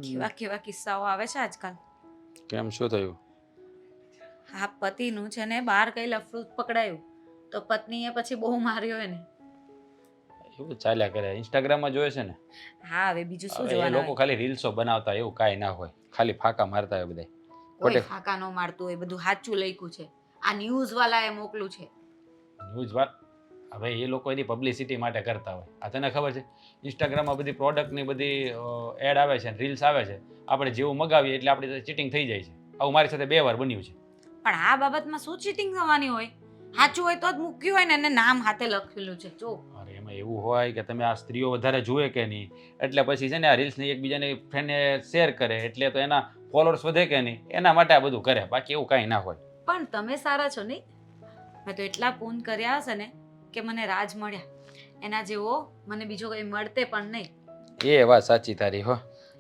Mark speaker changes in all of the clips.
Speaker 1: કેવા કેવા કિસ્સાઓ આવે છે આજકાલ.
Speaker 2: કેમ શું થયું?
Speaker 1: હા, પતિનું છે ને બહાર કઈ લફડું પકડાયું તો પત્નીએ પછી બહુ માર્યો એને.
Speaker 2: એવું ચાલ્યા કરે. ઇન્સ્ટાગ્રામમાં જોયે છે ને.
Speaker 1: હા, હવે બીજું શું
Speaker 2: હવે એ
Speaker 1: જોવાના
Speaker 2: લોકો
Speaker 1: હોય.
Speaker 2: ખાલી રીલ્સો બનાવતા એવું કાંઈ ના હોય, ખાલી ફાંકા મારતા હોય બધા.
Speaker 1: કોઈ
Speaker 2: ખોટે
Speaker 1: ફાંકા ન મારતું હોય, બધું સાચું લખ્યું છે. આ ન્યૂઝ વાળાએ મોકલું છે.
Speaker 2: ન્યૂઝ વાત હવે એ લોકો એની પબ્લિસિટી માટે કરતા હોય. આ તને ખબર છે ઇન્સ્ટાગ્રામમાં બધી પ્રોડક્ટની બધી એડ આવે છે, રીલ્સ આવે છે, આપણે જેવું મગાવીએ એટલે આપણી સાથે ચીટિંગ થઈ જાય છે. આવું મારી સાથે 2 વાર બન્યું છે.
Speaker 1: પણ આ બાબતમાં શું ચીટિંગ થવાની હોય? સાચું હોય તો જ મૂક્યું હોય ને, એને નામ હાથે લખેલું છે જો.
Speaker 2: અરે એમાં એવું હોય કે તમે આ સ્ત્રીઓ વધારે જુએ કે નહીં, એટલે પછી છે ને આ રીલ્સને એકબીજાની ફ્રેન્ડને શેર કરે એટલે તો એના ફોલોઅર્સ વધે કે નહીં, એના માટે આ બધું કરે. બાકી એવું કાંઈ ના હોય.
Speaker 1: પણ તમે સારા છો નહીં? મેં તો એટલા ફોન કર્યા હશે ને કે મને રાજ મળ્યા. એના જેવો મને બીજો કંઈ મળતે પણ નહીં.
Speaker 2: એ વાત સાચી તારી હો.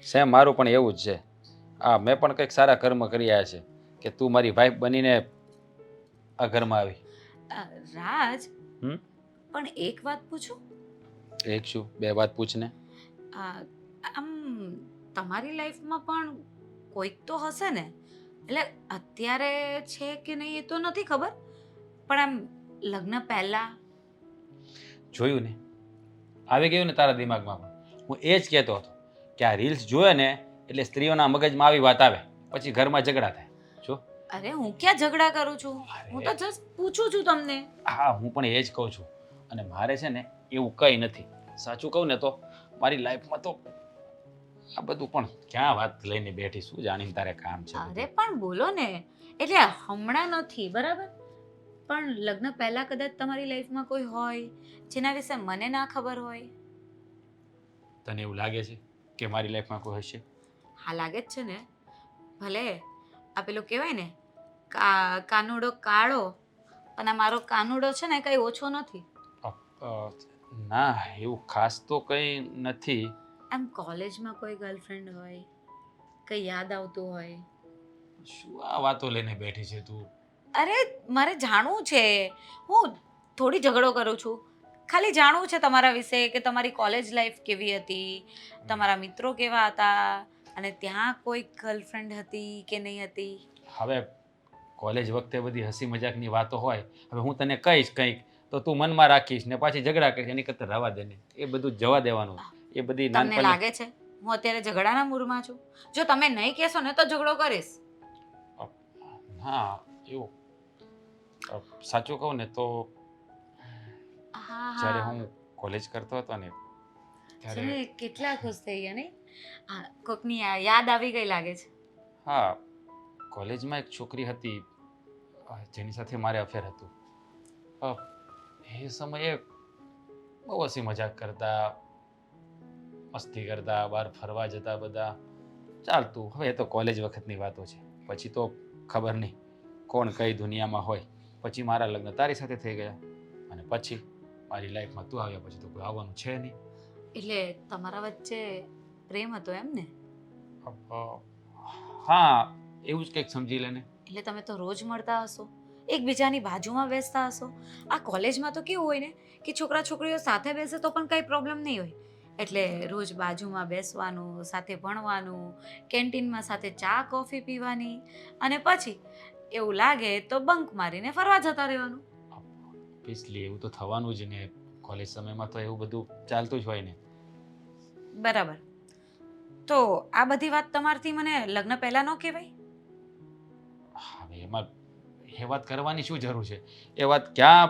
Speaker 2: સેમ મારું પણ એવું જ છે. મેં પણ કંઈક સારા કર્મ કર્યા છે કે તું મારી વાઈફ બનીને આ ઘરમાં આવી.
Speaker 1: રાજ,
Speaker 2: હમ
Speaker 1: પણ એક વાત પૂછું?
Speaker 2: એક શું 2 વાત પૂછને.
Speaker 1: આમ તમારી લાઈફમાં પણ કોઈક તો હશે ને? એટલે અત્યારે છે કે નહીં એ તો નથી ખબર, પણ આમ લગ્ન પહેલા.
Speaker 2: જોયું ને, આવી ગયું ને તારા દિમાગમાં પણ. હું એ જ કહેતો હતો કે આ રીલ્સ જોયે ને એટલે સ્ત્રીઓના મગજમાં આવી વાત આવે, પછી ઘરમાં ઝઘડા થાય. જો
Speaker 1: અરે હું ક્યાં ઝઘડા કરું છું, હું તો જસ્ટ પૂછું છું તમને.
Speaker 2: હા, હું પણ એ જ કહું છું. અને મારે છે ને એવું કંઈ નથી. સાચું કહું ને તો મારી લાઈફમાં તો આ બધું પણ ક્યાં વાત લઈને બેઠી, શું જાણીને તારે કામ છે બધું?
Speaker 1: અરે પણ બોલો ને. એટલે હમણાં નથી બરાબર, પણ લગ્ન પહેલા કદાચ તમારી લાઈફમાં કોઈ હોય જેના વિશે મને ના ખબર હોય.
Speaker 2: તને એવું લાગે છે કે મારી લાઈફમાં કોઈ હશે?
Speaker 1: હા, લાગે જ છે ને. ભલે આ પેલું કહેવાય ને, કાનુડો કાળો, પણ આ મારો કાનુડો છે ને કઈ ઓછો નથી.
Speaker 2: અ, અ, ના, એવું ખાસ તો કંઈ નથી.
Speaker 1: આમ કોલેજમાં કોઈ ગર્લફ્રેન્ડ હોય, કઈ યાદ આવતું હોય.
Speaker 2: શું આ વાતો લઈને બેઠી છે તું?
Speaker 1: અરે મારે જાણવું છે. હું થોડી ઝઘડો કરું છું, ખાલી જાણવું છે તમારા વિશે કે તમારી કોલેજ લાઈફ કેવી હતી, તમારા મિત્રો કેવા હતા, અને ત્યાં કોઈ ગર્લફ્રેન્ડ હતી કે નહીં હતી.
Speaker 2: હવે કોલેજ વખતે બધી હસી મજાકની વાતો હોય. હવે હું તને કહીશ કંઈક તો તું મનમાં રાખીશ ને પાછી ઝઘડા કરીશ. એની કરતાં રવા દે ને, એ બધું જવા દેવાનું. એ બધી
Speaker 1: તમને
Speaker 2: નાનપણની.
Speaker 1: લાગે છે હું અત્યારે ઝઘડાના મૂડમાં છું? જો તમે નહીં કહેશો ને તો ઝઘડો કરીશ.
Speaker 2: હા, એવું સાચું કહું ને તો
Speaker 1: હા
Speaker 2: જ્યારે
Speaker 1: હા,
Speaker 2: હું કોલેજ કરતો હતો ને
Speaker 1: છે
Speaker 2: ત્યારે
Speaker 1: ને કેટલા ખુશ થઈ ગયા નહીં? હા, કોકની યાદ આવી ગઈ લાગે છે.
Speaker 2: હા, કોલેજમાં એક છોકરી હતી જેની સાથે મારે અફેર હતું. અ, એ સમયે બહુ હસી મજાક કરતા, મસ્તી કરતા, બહાર ફરવા જતા, બધા ચાલતું. હવે એ તો કોલેજ વખતની વાતો છે. પછી તો ખબર નહીં કોણ કઈ દુનિયામાં હોય. પછી મારા લગ્ન તારી સાથે થઈ ગયા અને પછી મારી લાઈફમાં તું આવ્યા પછી તો કોઈ આવવાનું છે નહીં.
Speaker 1: એટલે તમારા વચ્ચે પ્રેમ હતો એમ ને?
Speaker 2: અ, હા, એવું જ કંઈક સમજી લે ને.
Speaker 1: એટલે તમે તો રોજ મળતા હશો, એકબીજાની બાજુમાં બેસતા હશો. આ કોલેજમાં તો કેવું હોય ને કે છોકરા છોકરીઓ સાથે બેસે તો પણ કંઈ પ્રોબ્લેમ નહીં હોય. એટલે રોજ બાજુમાં બેસવાનું, સાથે ભણવાનું, કેન્ટીનમાં સાથે ચા કોફી પીવાની, અને પછી એવું લાગે તો બંક મારીને ફરવા જતા રહેવાનું.
Speaker 2: ઓબ્વિયસલી એવું તો થવાનું જ ને. કોલેજ સમયમાં તો એવું બધું ચાલતું જ હોય ને.
Speaker 1: બરાબર. તો આ બધી વાત તમારથી મને લગ્ન પહેલા ન કહેવાય?
Speaker 2: હવે એમાં એ વાત કરવાની શું જરૂર છે? એ વાત ક્યાં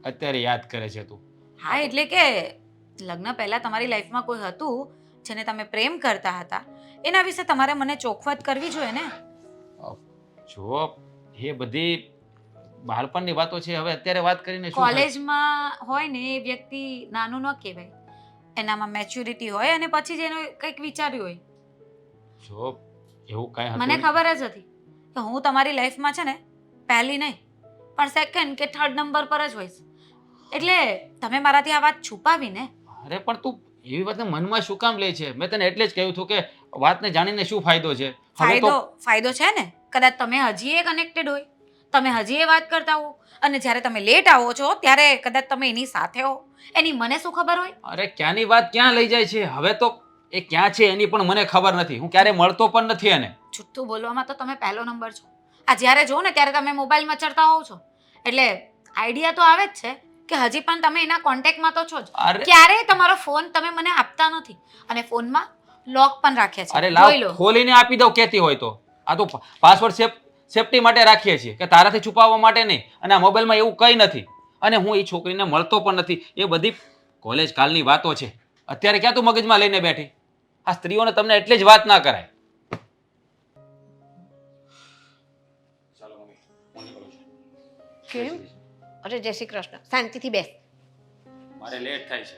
Speaker 2: અત્યારે યાદ કરે છે તું?
Speaker 1: હા, એટલે કે લગ્ન પહેલા તમારી લાઈફમાં કોઈ હતું જેને તમે પ્રેમ કરતા હતા, એના વિશે તમારે મને ચોખવટ કરવી જોઈએ ને.
Speaker 2: અ, જો એ બધી બાળપણની વાતો છે, હવે અત્યારે વાત કરીને શું થાય?
Speaker 1: કોલેજમાં હોય ને એ વ્યક્તિ નાનું ન કહેવાય. એનામાં મેચ્યોરિટી હોય અને પછી જ એનો કંઈક વિચાર્યું હોય.
Speaker 2: જો એવું કાંઈ
Speaker 1: મને
Speaker 2: હતું
Speaker 1: ખબર જ હતી કે હું તમારી લાઈફમાં છે ને પહેલી નહીં પણ સેકન્ડ કે થર્ડ નંબર પર જ હોઈશ. એટલે તમે મારાથી આ વાત છુપાવી ને.
Speaker 2: અરે પણ તું એવી વાતને મનમાં શું કામ લે છે? મેં તને એટલે જ કહ્યું હતું કે વાતને જાણીને શું ફાયદો છે? હવે તો
Speaker 1: ફાયદો છે ને. કદાચ તમે હજી એ કનેક્ટેડ હોય, તમે હજી એ વાત કરતા હો, અને જ્યારે તમે લેટ આવો છો ત્યારે કદાચ તમે એની સાથે હો, એની મને શું ખબર હોય?
Speaker 2: અરે ક્યાંની વાત ક્યાં લઈ જાય છે? હવે તો એ ક્યાં છે એની પણ મને ખબર નથી. હું ક્યારે મળતો પણ નથી એને.
Speaker 1: જુઠ્ઠું બોલવામાં તો તમે પહેલો નંબર છો. આ જ્યારે જો ને ત્યારે તમે મોબાઈલમાં ચડતા હોવ છો એટલે આઈડિયા તો આવે જ છે કે હજી પણ તમે એના કોન્ટેક્ટમાં તો છો જ.
Speaker 2: અરે
Speaker 1: ક્યારેય તમારો ફોન તમે મને આપતા નથી અને ફોનમાં લોક પણ રાખ્યા છે.
Speaker 2: અરે
Speaker 1: જોઈ લો.
Speaker 2: લાવ ખોલીને આપી દઉં કહેતી હોય તો. આ તો પાસવર્ડ સેફટી માટે રાખીએ છીએ કે તારાથી છુપાવવા માટે નહીં. અને આ મોબાઈલમાં એવું કંઈ નથી. અને હું એ છોકરીને મળતો પણ નથી. એ બધી કોલેજ કાલની વાતો છે. અત્યારે ક્યાં તું મગજમાં લઈને બેઠી? આ સ્ત્રીઓને તમને એટલી જ વાત ના કરાય. ચાલો મમ્મી, હું નીકળું છું.
Speaker 3: કેમ? અરે જય શ્રી કૃષ્ણ. શાંતિથી બેસ.
Speaker 2: મારે લેટ થાય છે.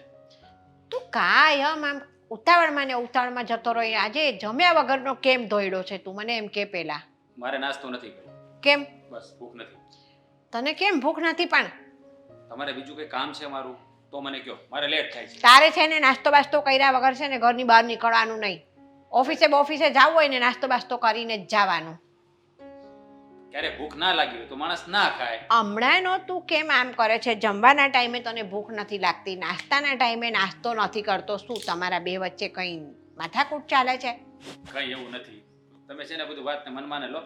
Speaker 3: તું કાયમ આમ ઉતાવળમાં ને ઉતાવળમાં જતો રહ્યો. આજે જમ્યા વગરનો કેમ દોડ્યો છે તું? મને એમ કે પેલા.
Speaker 2: મારે નાસ્તો નથી કરવો.
Speaker 3: કેમ?
Speaker 2: બસ ભૂખ નથી.
Speaker 3: તને કેમ ભૂખ નથી? પણ
Speaker 2: તમારે બીજું કંઈ કામ છે મારું તો મને કહો. મારે લેટ થાય છે.
Speaker 3: તારે છે ને નાસ્તો બાસ્તો કર્યા વગર છે ને ઘરની બહાર નીકળવાનું નહીં. ઓફિસે જવું હોય ને નાસ્તો બાસ્તો કરીને જ જવાનું.
Speaker 2: ક્યારે ભૂખ ના લાગી હોય તો માણસ ના ખાય.
Speaker 3: હમણાંનો તું કેમ આમ કરે છે? જમવાના ટાઈમે તને ભૂખ નથી લાગતી, નાસ્તાના ટાઈમે નાસ્તો નથી કરતો. શું તમારા બે વચ્ચે કંઈ માથાકૂટ ચાલે છે?
Speaker 2: કઈ એવું નથી. તમે છે ને બધું વાતને મનમાં ને લો.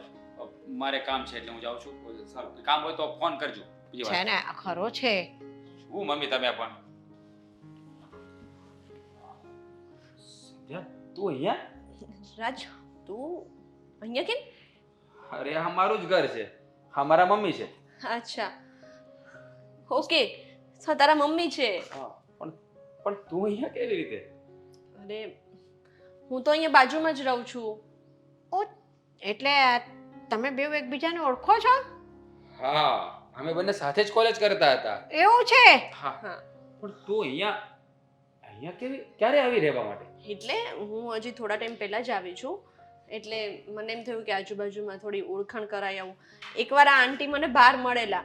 Speaker 2: મારે કામ છે એટલે હું જાઉં છું. સારું કામ હોય તો ફોન કરજો. બીજી
Speaker 3: છે
Speaker 2: વાત
Speaker 3: ને ખરો છે.
Speaker 2: હું મમ્મી તમે પણ તું અહીંયા?
Speaker 4: રાજ તું અહીંયા કેમ?
Speaker 2: અરે આ મારું જ ઘર છે. હા મારા મમ્મી છે.
Speaker 4: અચ્છા ઓકે તો તારા મમ્મી છે.
Speaker 2: હા પણ તું અહીંયા કેવી રીતે?
Speaker 4: અરે હું તો અહીંયા બાજુમાં જ રહું છું.
Speaker 3: ઓ એટલે તમે બે એકબીજાને ઓળખો છો?
Speaker 2: હા અમે બંને સાથે જ કોલેજ કરતા હતા.
Speaker 3: એવું છે?
Speaker 2: હા
Speaker 4: હા
Speaker 2: પણ તું અહીંયા કેવી ક્યારે આવી રહેવા માટે?
Speaker 4: એટલે હું હજી થોડા ટાઈમ પહેલાં જ આવી છું. એટલે મને એમ થયું કે આજુબાજુમાં થોડી ઓળખાણ કરાય આવું. એકવાર આ આંટી મને બહાર મળેલા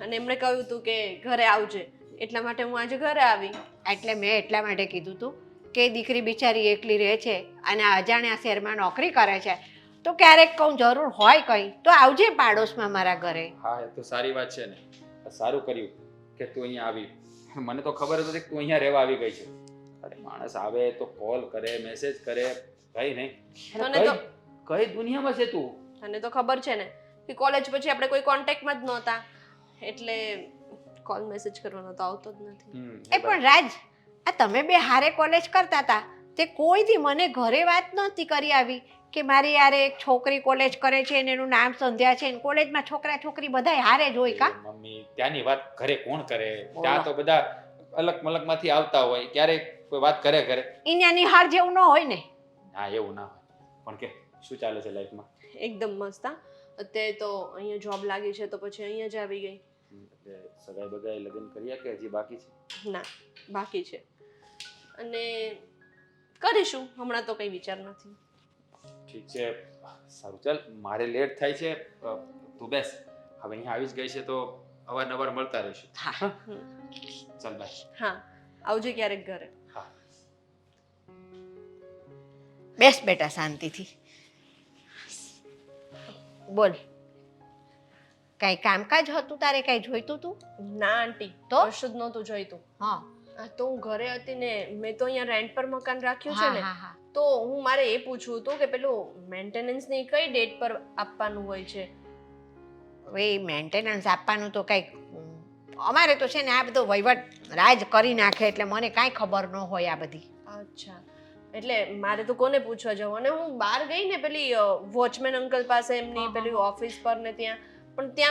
Speaker 4: અને એમણે કહ્યું હતું કે ઘરે આવજે, એટલા માટે હું આજે ઘરે આવી.
Speaker 3: એટલે મેં એટલા માટે કીધું તું કે દીકરી બિચારી એકલી રહે છે અને અજાણ્યા શહેરમાં નોકરી કરે છે તો ક્યારેક કહું જરૂર હોય કંઈ તો આવજે પાડોશમાં મારા ઘરે.
Speaker 2: હા એ તો સારી વાત છે ને. સારું કર્યું કે તું અહીંયા આવી. મને તો ખબર જ હતી કે તું અહીંયા રહેવા આવી ગઈ છે. અરે માણસ આવે તો કોલ કરે, મેસેજ કરે, કઈ નહીં.
Speaker 4: તને તો
Speaker 2: કઈ દુનિયામાં છે તું?
Speaker 4: તને તો ખબર છે ને કે કોલેજ પછી આપણે કોઈ કોન્ટેક્ટમાં જ નહોતા એટલે કોલ મેસેજ કરવાનો તો આવતો જ નથી.
Speaker 3: એ પણ રાજ, આ તમે બે હારે કોલેજ કરતા હતા તે કોઈ દી મને ઘરે વાત નહોતી કરી આવી કે મારી યારે એક છોકરી કોલેજ કરે છે ને એનું નામ સંધ્યા છે ને કોલેજમાં છોકરા છોકરી બધાય હારે જ હોય કા?
Speaker 2: મમ્મી ત્યાંની વાત ઘરે કોણ કરે? ત્યાં તો બધા અલગ મલકમાંથી આવતા હોય, ક્યારેક કોઈ વાત કરે.
Speaker 3: અહીંયા નિહાળ જેવું ન હોય ને?
Speaker 2: હા એવું ના હોય. પણ કે શું ચાલે છે લાઈફમાં?
Speaker 4: એકદમ મસ્ત. હા અત્યારે તો અહીંયા જોબ લાગી છે તો પછી અહીંયા જ આવી ગઈ.
Speaker 2: એટલે સગાઈ બગાઈ લગ્ન કર્યા કે હજી બાકી છે?
Speaker 4: ના બાકી છે અને કરીશું. હમણાં તો કંઈ વિચાર નથી.
Speaker 2: ઠીક છે સારું ચાલ. મારે લેટ થાય છે. તું બેસ. હવે અહીંયા આવી જ ગઈ છે તો અવારનવાર મળતા રહીશું.
Speaker 3: હા
Speaker 2: ચાલ બાય.
Speaker 4: હા આવજે ક્યારેક ઘરે.
Speaker 2: હા
Speaker 3: બેસ બેટા શાંતિથી. બોલ, કઈ કામકાજ હતું તારે? કઈ જોઈતું તું?
Speaker 4: ના આંટી
Speaker 3: તો?
Speaker 4: કશું જ નહોતું જોઈતું.
Speaker 3: હા
Speaker 4: આ તો હું ઘરે હતી ને મેં તો અહીંયા રેન્ટ પર મકાન રાખ્યું છે ને
Speaker 3: હા હા.
Speaker 4: તો હું મારે એ પૂછવું હતું કે પેલું મેન્ટેનન્સ ની કઈ ડેટ પર આપવાનું હોય છે?
Speaker 3: હવે મેન્ટેનન્સ આપવાનું તો કંઈક અમારે તો છે ને આ બધો વહીવટ રાજ કરી નાખે એટલે મને કાંઈ ખબર ન હોય આ બધી.
Speaker 4: અચ્છા એટલે મારે તો કોને પૂછવા જવું? અને હું બહાર ગઈ ને પેલી વોચમેન અંકલ પાસે એમની પેલી ઓફિસ પર ને ત્યાં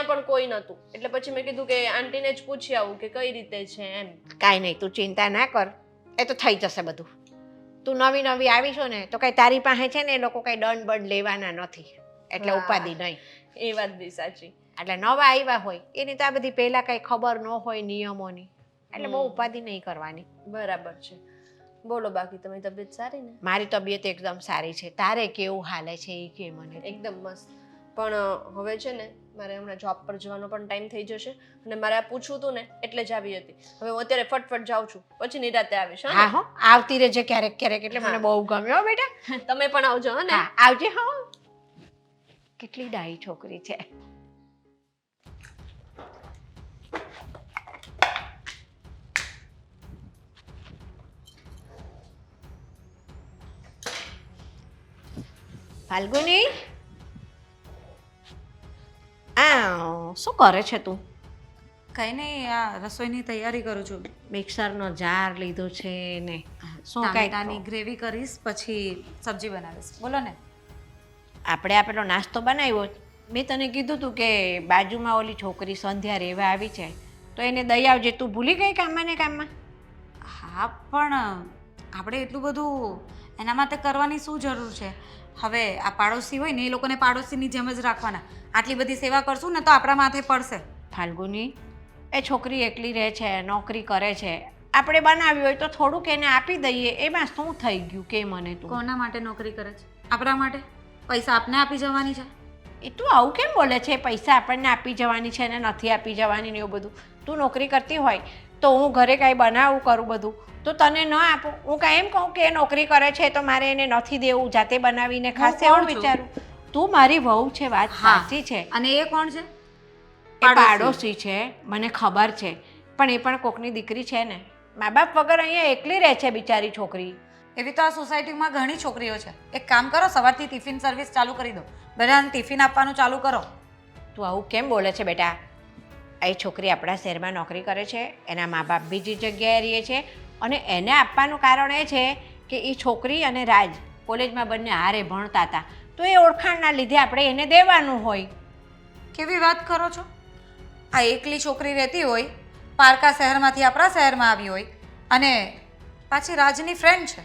Speaker 4: પણ કોઈ નહોતું. એટલે પછી મેં કીધું કે આંટીને જ પૂછી આવું કે કઈ રીતે છે એમ.
Speaker 3: કાંઈ નહીં, તું ચિંતા ના કર, એ તો થઈ જશે બધું. તું નવી આવીશું ને તો કંઈ તારી પાસે છે ને એ લોકો કંઈ દંડ બંડ લેવાના નથી એટલે
Speaker 4: વાહ.
Speaker 3: ઉપાધિ નહીં.
Speaker 4: એ વાત બી સાચી.
Speaker 3: એટલે નવા આવ્યા હોય એની તો આ બધી પહેલા કંઈ ખબર ન હોય નિયમોની એટલે બહુ ઉપાધિ નહીં કરવાની.
Speaker 4: બરાબર છે. બોલો બાકી તમારી તબિયત સારી ને?
Speaker 3: મારી તબિયત એકદમ સારી છે. તારે કેવું હાલે છે એ કે મને.
Speaker 4: એકદમ મસ્ત. પણ હવે છે ને મારે હમણાં જોબ પર જવાનો પણ ટાઈમ થઈ જશે અને મારે આ પૂછવું હતું ને એટલે જ આવી હતી. હવે હું અત્યારે ફટફટ જાઉં છું પછી નિરાતે આવીશ.
Speaker 3: હા હો, આવતી રહેજે ક્યારેક ક્યારેક એટલે મને બહુ ગમ્યો બેટા.
Speaker 4: તમે પણ આવજો હો ને.
Speaker 3: હા આવજે. હો, કેટલી ડાહી છોકરી છે. ફાલ્ગુની, આ શું કરે છે તું?
Speaker 1: કંઈ નહીં, આ રસોઈની તૈયારી કરું છું.
Speaker 3: મિક્સરનો જાર લીધો છે ને શું
Speaker 1: ટામેટાની
Speaker 3: કાંઈ
Speaker 1: ગ્રેવી કરીશ, પછી સબ્જી બનાવીશ. બોલો ને.
Speaker 3: આપણે આ પેલો નાસ્તો બનાવ્યો. મેં તને કીધું હતું કે બાજુમાં ઓલી છોકરી સંધ્યા રહેવા આવી છે, તો એને દઈ આવજે. તું ભૂલી ગઈ કામમાં ને કામમાં?
Speaker 1: હા, પણ આપણે એટલું બધું એના માટે કરવાની શું જરૂર છે? હવે આ પાડોશી હોય ને એ લોકોને પાડોશીની જેમ જ રાખવાના. આટલી બધી સેવા કરશું ને તો આપણા માથે પડશે.
Speaker 3: ફાલ્ગુની, એ છોકરી એકલી રહે છે, નોકરી કરે છે. આપણે બનાવ્યું હોય તો થોડુંક એને આપી દઈએ, એમાં શું થઈ ગયું કે મને તું?
Speaker 1: કોના માટે નોકરી કરે છે? આપણા માટે. પૈસા આપને આપી જવાની છે.
Speaker 3: એ તું આવું કેમ બોલે છે? પૈસા આપણને આપી જવાની છે ને નથી આપી જવાની ને એવું બધું. તું નોકરી કરતી હોય તો હું ઘરે કાંઈ બનાવું કરું બધું, તો તને ન આપું? હું કાંઈ એમ કહું કે એ નોકરી કરે છે તો મારે એને નથી દેવું, જાતે બનાવીને ખાશે એવું
Speaker 1: કોણ છું?
Speaker 3: વિચારું? તું મારી વહુ છે, વાત
Speaker 1: હા.
Speaker 3: સાચી છે.
Speaker 1: અને એ કોણ છે?
Speaker 3: એ પાડોશી છે, મને ખબર છે, પણ એ પણ કોકની દીકરી છે ને. મા બાપ વગર અહીંયા એકલી રહે છે બિચારી છોકરી.
Speaker 1: એવી તો આ સોસાયટીમાં ઘણી છોકરીઓ છે. એક કામ કરો, સવારથી ટિફિન સર્વિસ ચાલુ કરી દો. બધાને ટિફિન આપવાનું ચાલુ કરો.
Speaker 3: તું આવું કેમ બોલે છે બેટા? એ છોકરી આપણા શહેરમાં નોકરી કરે છે, એના મા બાપ બીજી જગ્યાએ રહે છે, અને એને આપવાનું કારણ એ છે કે એ છોકરી અને રાજ કોલેજમાં બંને હારે ભણતા હતા, તો એ ઓળખાણના લીધે આપણે એને દેવાનું હોય.
Speaker 1: કેવી વાત કરો છો? આ એકલી છોકરી રહેતી હોય, પારકા શહેરમાંથી આપણા શહેરમાં આવી હોય, અને પાછી રાજની ફ્રેન્ડ છે,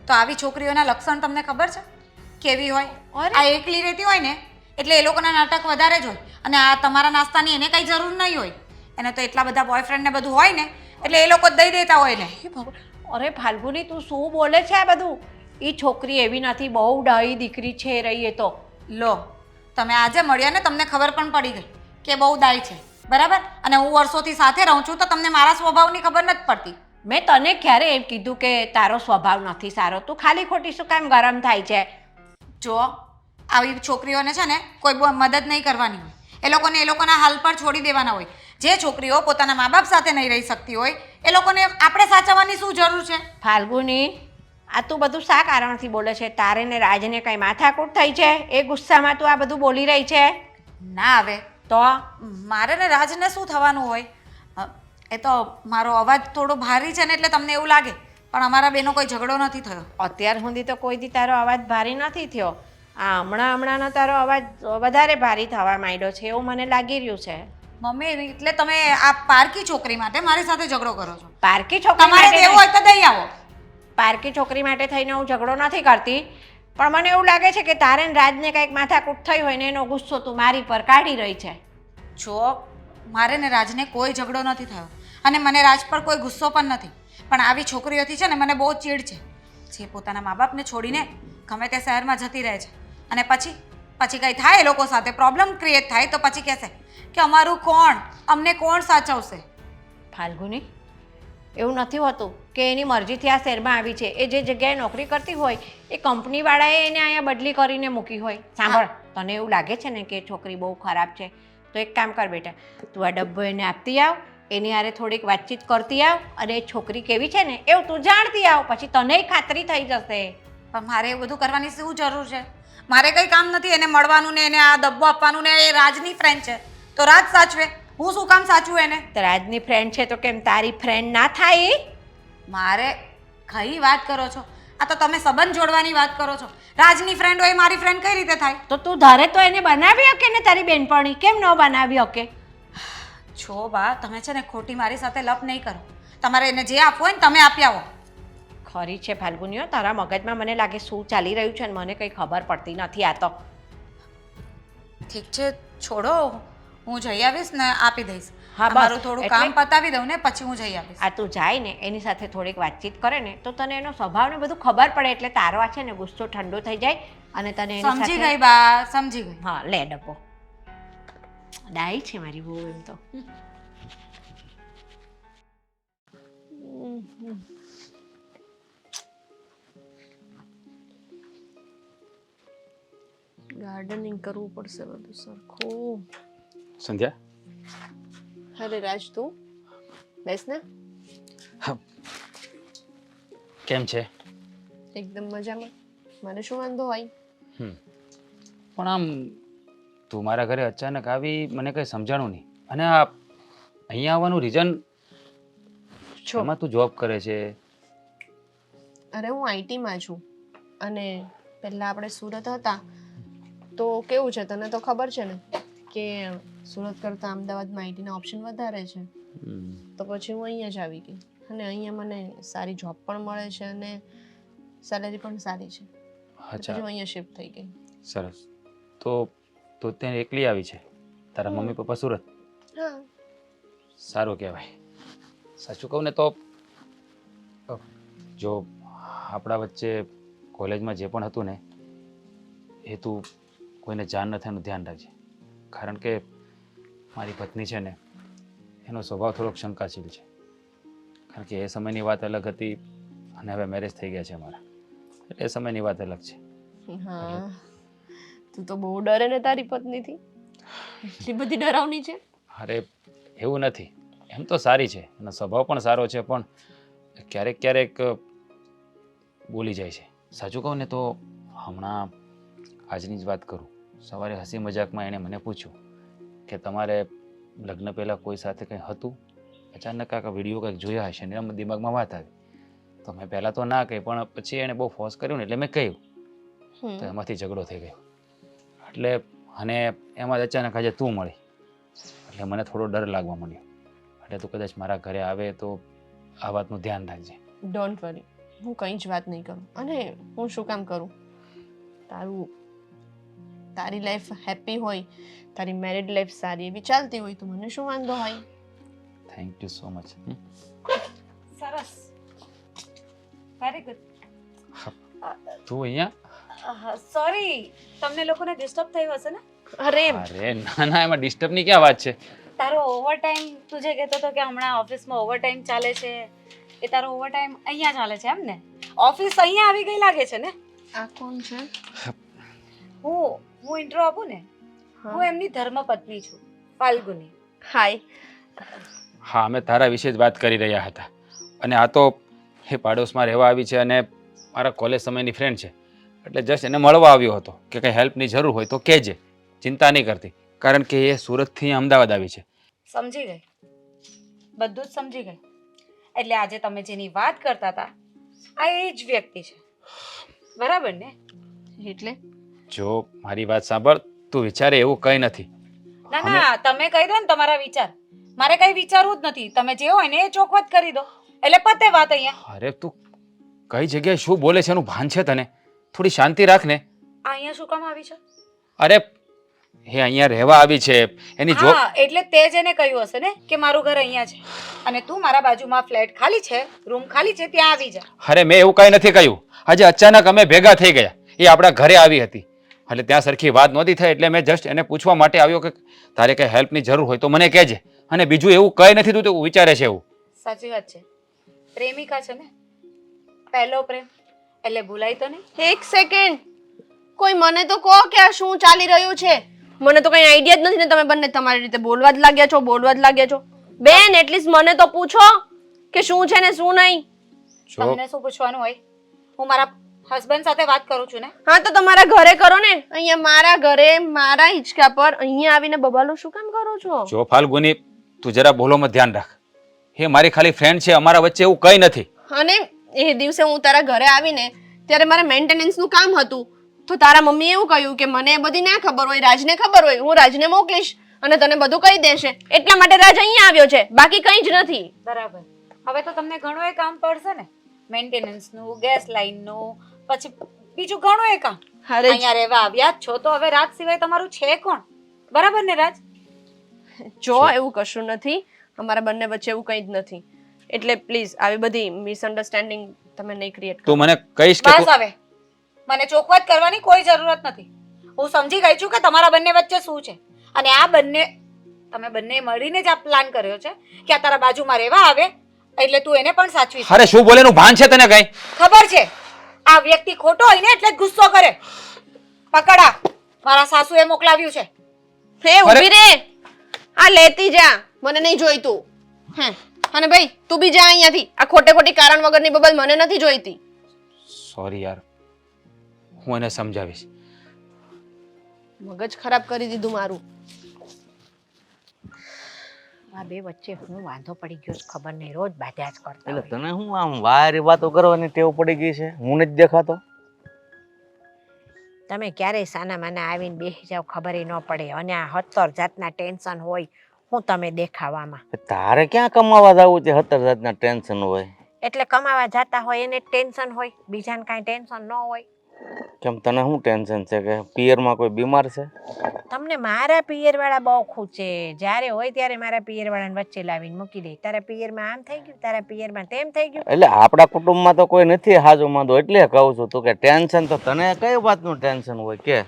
Speaker 1: તો આવી છોકરીઓના લક્ષણ તમને ખબર છે કેવી હોય? આ એકલી રહેતી હોય ને એટલે એ લોકોના નાટક વધારે જ હોય, અને આ તમારા નાસ્તાની એને કંઈ જરૂર નહીં હોય. એને તો એટલા બધા બોયફ્રેન્ડ ને બધું હોય ને એટલે એ લોકો જ દઈ દેતા હોય ને.
Speaker 3: હે ભગવાન! અરે ફાલ્ગુની, તું શું બોલે છે આ બધું? એ છોકરી એવી નથી, બહુ ડાહી દીકરી છે રહી એ તો.
Speaker 1: લો, તમે આજે મળ્યા ને તમને ખબર પણ પડી ગઈ કે બહુ દાઈ છે, બરાબર? અને હું વર્ષોથી સાથે રહું છું તો તમને મારા સ્વભાવની ખબર નથી પડતી.
Speaker 3: મેં તને ક્યારે એમ કીધું કે તારો સ્વભાવ નથી સારો? તું ખાલી ખોટી શું કામ ગરમ થાય છે?
Speaker 1: જો આવી છોકરીઓને છે ને કોઈ મદદ નહીં કરવાની હોય, એ લોકોના હાલ પર છોડી દેવાના હોય. જે છોકરીઓ પોતાના મા બાપ સાથે નહીં રહી શકતી હોય એ લોકોને આપણે સાચવવાની શું જરૂર છે?
Speaker 3: ફાલ્ગુની, આ તું બધું શા કારણથી બોલે છે? તારે ને રાજને કઈ માથાકૂટ થઈ છે? એ ગુસ્સામાં તું આ બધું બોલી રહી છે?
Speaker 1: ના, હવે
Speaker 3: તો
Speaker 1: મારે ને રાજને શું થવાનું હોય? એ તો મારો અવાજ થોડો ભારી છે ને એટલે તમને એવું લાગે, પણ અમારા બેનો કોઈ ઝઘડો નથી થયો.
Speaker 3: અત્યાર સુધી તો કોઈ દી તારો અવાજ ભારી નથી થયો. આ હમણાંનો તારો અવાજ વધારે ભારી થવા માંડ્યો છે એવું મને લાગી રહ્યું છે.
Speaker 1: મમ્મી, એટલે તમે આ પારકી છોકરી માટે મારી સાથે ઝઘડો કરો છો?
Speaker 3: પારકી છોકરી
Speaker 1: તમારે
Speaker 3: માટે
Speaker 1: દેવું હોય તો દઈ આવો.
Speaker 3: પારકી છોકરી માટે થઈને હું ઝઘડો નથી કરતી, પણ મને એવું લાગે છે કે તારે ને રાજને કંઈક માથાકૂટ થઈ હોય ને એનો ગુસ્સો તું મારી પર કાઢી રહી છે.
Speaker 1: જો મારે ને રાજને કોઈ ઝઘડો નથી થયો, અને મને રાજ પર કોઈ ગુસ્સો પણ નથી, પણ આવી છોકરીઓથી છે ને મને બહુ ચીડ છે, જે પોતાના મા બાપને છોડીને ગમે તે શહેરમાં જતી રહે છે, અને પછી કંઈ થાય એ લોકો સાથે પ્રોબ્લેમ ક્રિએટ થાય તો પછી કહેશે કે અમારું કોણ, અમને કોણ સાચવશે?
Speaker 3: ફાલ્ગુની, એવું નથી હોતું કે એની મરજીથી આ શહેરમાં આવી છે. એ જે જગ્યાએ નોકરી કરતી હોય એ કંપનીવાળાએ એને અહીંયા બદલી કરીને મૂકી હોય. સાંભળ, તને એવું લાગે છે ને કે છોકરી બહુ ખરાબ છે, તો એક કામ કર બેટા, તું આ ડબ્બો એને આપતી આવ, એની હારે થોડીક વાતચીત કરતી આવ, અને એ છોકરી કેવી છે ને એવું તું જાણતી આવ, પછી તનેય ખાતરી થઈ જશે.
Speaker 1: પણ મારે એ બધું કરવાની શું જરૂર છે? મારે કંઈ કામ નથી એને મળવાનું ને એને આ ડબ્બો આપવાનું ને. એ રાજની ફ્રેન્ડ છે તો રાજ સાચવે, હું શું કામ સાચવું એને?
Speaker 3: રાજની ફ્રેન્ડ છે તો કેમ તારી ફ્રેન્ડ ના થાય?
Speaker 1: મારે કઈ વાત કરો છો? આ તો તમે સંબંધ જોડવાની વાત કરો છો. રાજની ફ્રેન્ડ હોય મારી ફ્રેન્ડ કઈ રીતે થાય?
Speaker 3: તો તું ધારે તો એને બનાવી શકે ને તારી બેનપણી, કેમ ન બનાવી શકે?
Speaker 1: છો બા, તમે છે ને ખોટી મારી સાથે લપ નહીં કરો. તમારે એને જે આપવું હોય ને તમે આપી આવો.
Speaker 3: ખરી છે ફાલ્ગુનીઓ, તારા મગજમાં મને લાગે શું ચાલી રહ્યું છે ને મને કંઈ ખબર પડતી નથી. આ તો
Speaker 1: ઠીક છે, છોડો, હું જઈ આવીશ ને આપી દઈશ.
Speaker 3: હા, બસ.
Speaker 1: મારું થોડું
Speaker 3: એટલે-
Speaker 1: કામ પતાવી દઉં ને પછી હું જઈ આવીશ.
Speaker 3: આ તું જાય ને એની સાથે થોડીક વાતચીત કરે ને તો તને એનો સ્વભાવ ને બધું ખબર પડે, એટલે તારો આ છે ને ગુસ્સો ઠંડો થઈ જાય અને તને એની
Speaker 1: સમજી
Speaker 3: સાથે
Speaker 1: ગઈ બા, સમજી ગઈ.
Speaker 3: હા, લે ડબ્બો. ડાઈ છે મારી બહુ એમ તો.
Speaker 4: ગાર્ડનિંગ કરવું પડશે બધું સરખું.
Speaker 2: સંધ્યા,
Speaker 4: અરે રાજ, તું બેસ ને.
Speaker 2: કેમ છે?
Speaker 4: એકદમ મજામાં. મને શું વાંધો હોય?
Speaker 2: પણ આમ તું મારા ઘરે અચાનક આવી મને કંઈ સમજાણું નહીં. અને આ અહીંયા આવવાનું રીઝન
Speaker 4: જો
Speaker 2: એમાં તું જોબ કરે છે.
Speaker 4: અરે હું આઈટીમાં છું અને પહેલાં આપણે સુરત હતા તો કેવું છે તને તો ખબર છે ને કે સુરત કરતાં અમદાવાદમાં આઈટીના ઓપ્શન વધારે છે. તો પછી હું અહીંયા જ આવી ગઈ અને અહીંયા મને સારી જોબ પણ મળે છે અને સેલેરી પણ સારી છે. પછી
Speaker 2: અચ્છા,
Speaker 4: હું અહીંયા શિફ્ટ થઈ ગઈ.
Speaker 2: સરસ. તો તું ત્યાં એકલી આવી છે, તારા મમ્મી પપ્પા સુરત?
Speaker 4: હા.
Speaker 2: સારું કહેવાય. સાચું કહું ને તો જો આપણા વચ્ચે કોલેજમાં જે પણ હતું ને એ તું કોઈને જાણ નથી એનું ધ્યાન રાખજે. કારણ કે મારી પત્ની છે ને એનો સ્વભાવ થોડોક શંકાશીલ છે. કારણ કે એ સમયની વાત અલગ હતી અને હવે મેરેજ થઈ ગયા છે અમારા, એટલે એ સમયની વાત અલગ છે.
Speaker 4: હા, તું તો બહુ ડરે ને તારી પત્નીથી. એટલી બધી ડરાવની છે?
Speaker 2: અરે એવું નથી, એમ તો સારી છે, એનો સ્વભાવ પણ સારો છે, પણ ક્યારેક ક્યારેક બોલી જાય છે. સાચું કહું ને તો હમણાં આજની જ વાત કરું, સવારે હસી મજાકમાં એણે મને પૂછ્યું કે તમારે લગ્ન પહેલાં કોઈ સાથે કંઈ હતું? અચાનક કાંઈક વિડીયો કંઈક જોયા હશે ને એના દિમાગમાં વાત આવી. તો મેં પહેલાં તો ના કહી, પણ પછી એણે બહુ ફોર્સ કર્યું ને એટલે મેં કહ્યું. તો એમાંથી ઝઘડો થઈ ગયો. એટલે અને એમાં જ અચાનક આજે તું મળી એટલે મને થોડો ડર લાગવા માંડ્યો. એટલે તું કદાચ મારા ઘરે આવે તો આ વાતનું ધ્યાન રાખજે.
Speaker 4: ડોન્ટ વરી, હું કંઈ જ વાત નહીં કરું. અને હું શું કામ કરું? તારી લાઈફ હેપી હોય, તારી મેરિડ લાઈફ સારી એવી ચાલતી હોય તો મને શું વાંધો હોય?
Speaker 2: Thank you so much.
Speaker 1: સરસ, વેરી ગુડ.
Speaker 2: તું અહીંયા?
Speaker 1: સોરી, તમને લોકોને ડિસ્ટર્બ થયું હશે ને?
Speaker 4: અરે
Speaker 2: અરે ના ના, એમાં ડિસ્ટર્બની ક્યાં વાત છે?
Speaker 1: તારો ઓવરટાઈમ, તું જે કહેતો હતો કે હમણાં ઓફિસમાં ઓવરટાઈમ ચાલે છે, એ તારો ઓવરટાઈમ અહીંયા ચાલે છે એમ ને? ઓફિસ અહીંયા આવી ગઈ લાગે છે ને?
Speaker 4: આ કોણ છે?
Speaker 1: હું ઇન્ટ્રો આપું ને, હું એમની ધર્મપત્ની છું, ફાલ્ગુની.
Speaker 4: હાય.
Speaker 2: હા, અમે તારા વિશે જ વાત કરી રહ્યા હતા. અને આ તો એ પાડોશમાં રહેવા આવી છે અને મારા કોલેજ સમયની ફ્રેન્ડ છે. એટલે જસ્ટ એને મળવા આવ્યો હતો કે કંઈ હેલ્પની જરૂર હોય તો કહેજે, ચિંતા નહીં કરતી. કારણ કે એ સુરતથી અમદાવાદ આવી છે.
Speaker 1: સમજી ગઈ, બધું જ સમજી ગઈ. એટલે આજે તમે જેની વાત કરતા હતા આ એ જ વ્યક્તિ છે, બરાબર ને?
Speaker 4: એટલે
Speaker 2: જો મારી વાત સાંભળ, તું વિચારે એવું કંઈ નથી.
Speaker 1: ના ના, તમે કહી દો ને તમારા વિચાર. મારે કઈ વિચારવું જ નથી. તમે જે હોય ને એ ચોખવટ કરી દો એટલે પતે વાત અહીંયા.
Speaker 2: અરે તું કઈ જગ્યાએ શું બોલે છે એનું ભાન છે તને? થોડી શાંતિ રાખ ને.
Speaker 1: આ અહીંયા શું કામ આવી છે?
Speaker 2: અરે એ અહીંયા રહેવા આવી છે, એની જો
Speaker 1: હા, એટલે તે જ એને કહ્યું હશે ને કે મારું ઘર અહીંયા છે અને તું મારા બાજુમાં ફ્લેટ ખાલી છે, રૂમ ખાલી છે, ત્યાં આવી જા.
Speaker 2: અરે મેં એવું કઈ નથી કહ્યું. આજે અચાનક અમે ભેગા થઈ ગયા. એ આપણા ઘરે આવી હતી એટલે ત્યાં સરખી વાત નહોતી થઈ એટલે મેં જસ્ટ એને પૂછવા માટે આવ્યો કે તારે કઈ હેલ્પની જરૂર હોય તો મને કહેજે. અને બીજું એવું કઈ નથી, તું તો વિચારે છે એવું.
Speaker 1: સાચી વાત છે, પ્રેમિકા છે ને, પહેલો પ્રેમ એટલે ભૂલાય તો નહીં.
Speaker 4: એક સેકન્ડ, કોઈ મને તો કહો કે આ શું ચાલી રહ્યું છે? મને તો કઈ આઈડિયા જ નથી ને તમે બંને તમારી રીતે બોલવા જ લાગ્યા છો. બેન, એટલીસ્ટ મને તો પૂછો કે શું છે ને શું નહીં.
Speaker 2: જો
Speaker 1: તમને શું પૂછવાનું હોય? હું મારા હસબન્ડ સાથે વાત કરું છું ને.
Speaker 4: હા તો તમારા ઘરે કરો ને. અહીંયા મારા ઘરે મારા હિંચકા પર અહીંયા આવીને બબાલો શું કામ કરો છો?
Speaker 2: જો ફાલ્ગુની, તું જરા બોલોમાં ધ્યાન રાખ. એ મારી ખાલી ફ્રેન્ડ છે, અમારા વચ્ચે એવું કંઈ નથી.
Speaker 4: અને એ દિવસે હું તારા ઘરે આવીને ત્યારે મારે મેન્ટેનન્સનું કામ હતું તો તારા મમ્મીએ એવું કહ્યું કે મને એ બધી ના ખબર હોય, રાજને ખબર હોય, હું રાજને મોકલીશ અને તને બધું કહી દેશે. એટલા માટે રાજ અહીંયા આવ્યો છે, બાકી કંઈ જ નથી.
Speaker 1: બરાબર. હવે તો તમને ઘણું એ કામ પડશે ને, મેન્ટેનન્સનું, ગેસ લાઈનનું, પછી બીજું ઘણું એ કામ.
Speaker 4: અરે
Speaker 1: અહીંયા રહેવા આવ્યા જ છો તો હવે રાજ સિવાય તમારું છે કોણ? બરાબર ને રાજ?
Speaker 4: જો એવું કશું નથી, અમારા બંને વચ્ચે એવું કંઈ જ નથી. એટલે પ્લીઝ આવી બધી મિસઅન્ડરસ્ટેન્ડિંગ તમે નહીં ક્રિએટ કરો.
Speaker 2: તું મને કહીશ કે
Speaker 1: બસ હવે મને ચોખવટ કરવાની કોઈ જરૂરત નથી. હું સમજી ગઈ છું કે તમારા બંને વચ્ચે શું છે અને આ બંને તમે બંને મળીને જ આ પ્લાન કર્યો છે કે આ તારા બાજુમાં રહેવા આવે એટલે તું એને પણ સાચવી.
Speaker 2: અરે શું બોલે એનું ભાન છે તને કઈ?
Speaker 1: ખબર છે આ વ્યક્તિ ખોટો હોય ને એટલે જ ગુસ્સો કરે. પકડા, મારા સાસુએ મોકલાવ્યું છે.
Speaker 4: હે ઊભી રે, આ લેતી જા, મને નહીં જોઈતું. હે અને ભાઈ તું બી જા અહીંયાથી. આ ખોટે ખોટી કારણ વગરની બબલ મને નથી જોઈતી.
Speaker 2: સોરી યાર, હું એને સમજાવીશ.
Speaker 4: મગજ ખરાબ કરી દીધું મારું.
Speaker 3: આ બે વચ્ચે હું વાંધો પડી ગયો છે ખબર નહીં, રોજ બાધ્યા જ કરતા
Speaker 5: એટલે
Speaker 3: હોય.
Speaker 5: તને હું આમ વારી વાતો કરવાની ટેવ પડી ગઈ છે? હું નથી દેખાતો?
Speaker 3: તમે ક્યારેય સાના માના આવીને બેસી જાવ ખબર ન પડે, અને આ 70 જાતના ટેન્શન હોય હું તમે દેખાવામાં.
Speaker 5: તારે ક્યાં કમાવા જવું છે? 70 જાતના ટેન્શન હોય.
Speaker 3: એટલે કમાવા જાતા હોય એને ટેન્શન હોય, બીજાને કાંઈ ટેન્શન ન હોય.
Speaker 5: કેમ, તને શું ટેન્શન છે? કે પિયરમાં કોઈ બીમાર છે?
Speaker 3: તમને મારા પિયરવાળા બહુ ખૂચે, જ્યારે હોય ત્યારે મારા પિયરવાળાને વચ્ચે લાવીને મૂકી દે. તારા પિયરમાં આમ થઈ ગયું, તારા પિયરમાં તેમ થઈ ગયું.
Speaker 5: એટલે આપણા કુટુંબમાં તો કોઈ નથી હાજો માંદો, એટલે કહું છું. તું કે ટેન્શન તો તને કઈ વાતનું ટેન્શન હોય? કે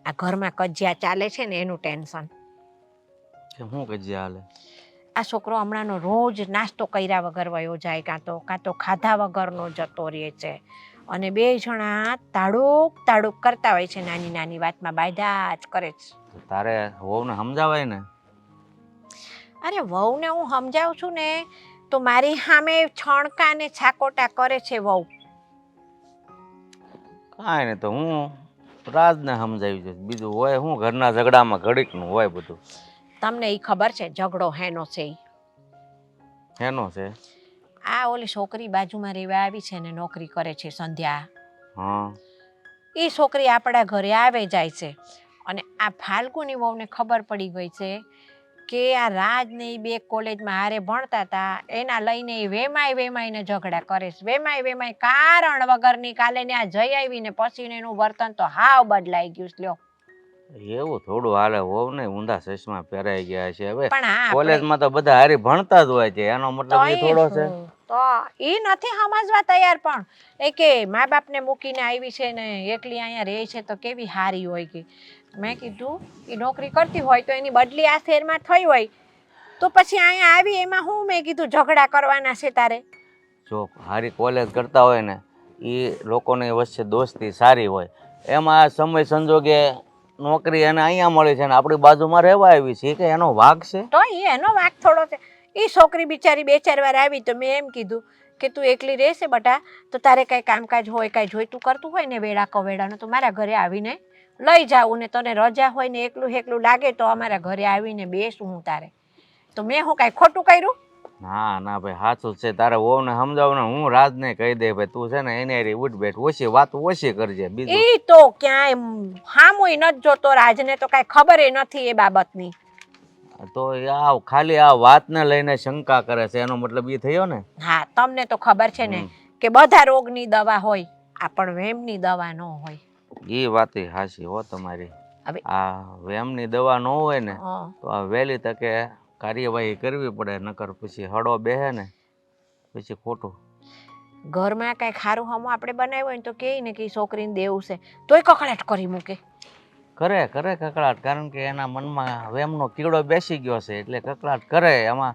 Speaker 3: આ ઘરમાં કજિયા ચાલે છે ને એનું ટેન્શન.
Speaker 5: શું કજિયા હાલે?
Speaker 3: આ છોકરો હમણાંનો રોજ નાસ્તો કર્યા વગર વયો જાય, કાં તો ખાધા વગરનો જતો રહે છે, અને બે જણા તાડુક કરતા હોય છે, નાની નાની વાતમાં બાયદા જ કરે છે.
Speaker 5: તારે વહુને સમજાવાય ને.
Speaker 3: અરે વહુને હું સમજાવું છું ને તો મારી સામે છણકા ને છાકોટા કરે છે વહુ.
Speaker 5: કાંઈ નહીં, તો હું રાજને સમજાવી છે. બીજું હોય હું? ઘરના ઝઘડામાં ઘડીકનું હોય બધું.
Speaker 3: તમને એ ખબર છે ઝઘડો હેનો છે ઈ?
Speaker 5: એનો છે?
Speaker 3: આ ઓલી છોકરી બાજુમાં રહેવા આવી છે ને, નોકરી કરે છે સંધ્યા.
Speaker 5: હા.
Speaker 3: એ છોકરી આપણા ઘરે આવે જાય છે, અને આ ફાલ્ગુની વહુને ખબર પડી ગઈ છે કે આ રાજ ને ઈ બે કોલેજમાં હારે ભણતા હતા, એના લઈને એ વેમાઈને ઝઘડા કરે છે. વેમાય કારણ વગરની. કાલે ને આ જઈ આવીને પછી એનું વર્તન તો હાવ બદલાઈ ગયું છે. લ્યો,
Speaker 5: એવું થોડું હાલે. હોવ ને ઊંધા ચશ્મા પહેરાઈ ગયા છે. હવે
Speaker 3: પણ આ
Speaker 5: કોલેજમાં તો બધા હારી ભણતા જ હોય છે, એનો મતલબ એ થોડો છે.
Speaker 3: તો ઈ નથી સમજવા તૈયાર. પણ એ કે મા બાપને મૂકીને આવી છે ને એકલી અહીંયા રહે છે તો કેવી હારી હોય. કે મેં કીધું એ નોકરી કરતી હોય તો એની બદલી આ શહેરમાં થઈ હોય તો પછી અહીંયા આવી એમાં હું મેં કીધું ઝઘડા કરવાના છે તારે?
Speaker 5: જો હારી કોલેજ કરતા હોય ને એ લોકોની વચ્ચે દોસ્તી સારી હોય. એમાં સમય સંજોગે નોકરી એને અહીંયા મળી છે ને આપણી બાજુમાં રહેવા આવી છે, કે એનો વાંક છે?
Speaker 3: તો એનો વાંક થોડો છે? એ છોકરી બિચારી 2-4 વાર આવી તો મેં એમ કીધું કે તું એકલી રહેશે બટા, તો તારે કાંઈ કામકાજ હોય, કાંઈ જોઈતું કરતું હોય ને વેળા કવેળાનું તો મારા ઘરે આવીને લઈ જાવું, ને તને રજા હોય ને એકલું લાગે તો અમારા ઘરે આવીને બેસું હું તારે. તો મેં હું કાંઈ ખોટું કર્યું?
Speaker 5: ના ભાઈ, સાચું જ છે. તારે વહુને સમજાવું ને હું રાજને કહી દે ભાઈ તું છે ને એને હારી ઉઠ બેઠ ઓછી વાત ઓછી કરજે. બીજું
Speaker 3: ઈ તો ક્યાંય હામુય નથી જોતો, રાજને તો કાંઈ ખબર નથી એ બાબતની.
Speaker 5: તો આ ખાલી આ વાતને લઈને શંકા કરે છે, એનો મતલબ એ થયો ને.
Speaker 3: હા, તમને તો ખબર છે ને કે બધા રોગની દવા હોય, આ પણ વેમની દવા ન હોય.
Speaker 5: એ વાત હાચી હો તમારી.
Speaker 3: હવે
Speaker 5: આ વેમની દવા ન હોય ને
Speaker 3: હા,
Speaker 5: તો આ વહેલી તકે કાર્યવાહી કરવી પડે, નકર પછી હળો બેહે ને પછી ખોટું.
Speaker 3: ઘરમાં કાંઈ ખારું હમું આપણે બનાવ્યું હોય ને તો કહે ને કે છોકરીને દેવું છે તોય કકડાટ કરી મૂકે.
Speaker 5: કરે કકડાટ, કારણ કે એના મનમાં વેમનો કીડો બેસી ગયો છે એટલે કકડાટ કરે એમાં.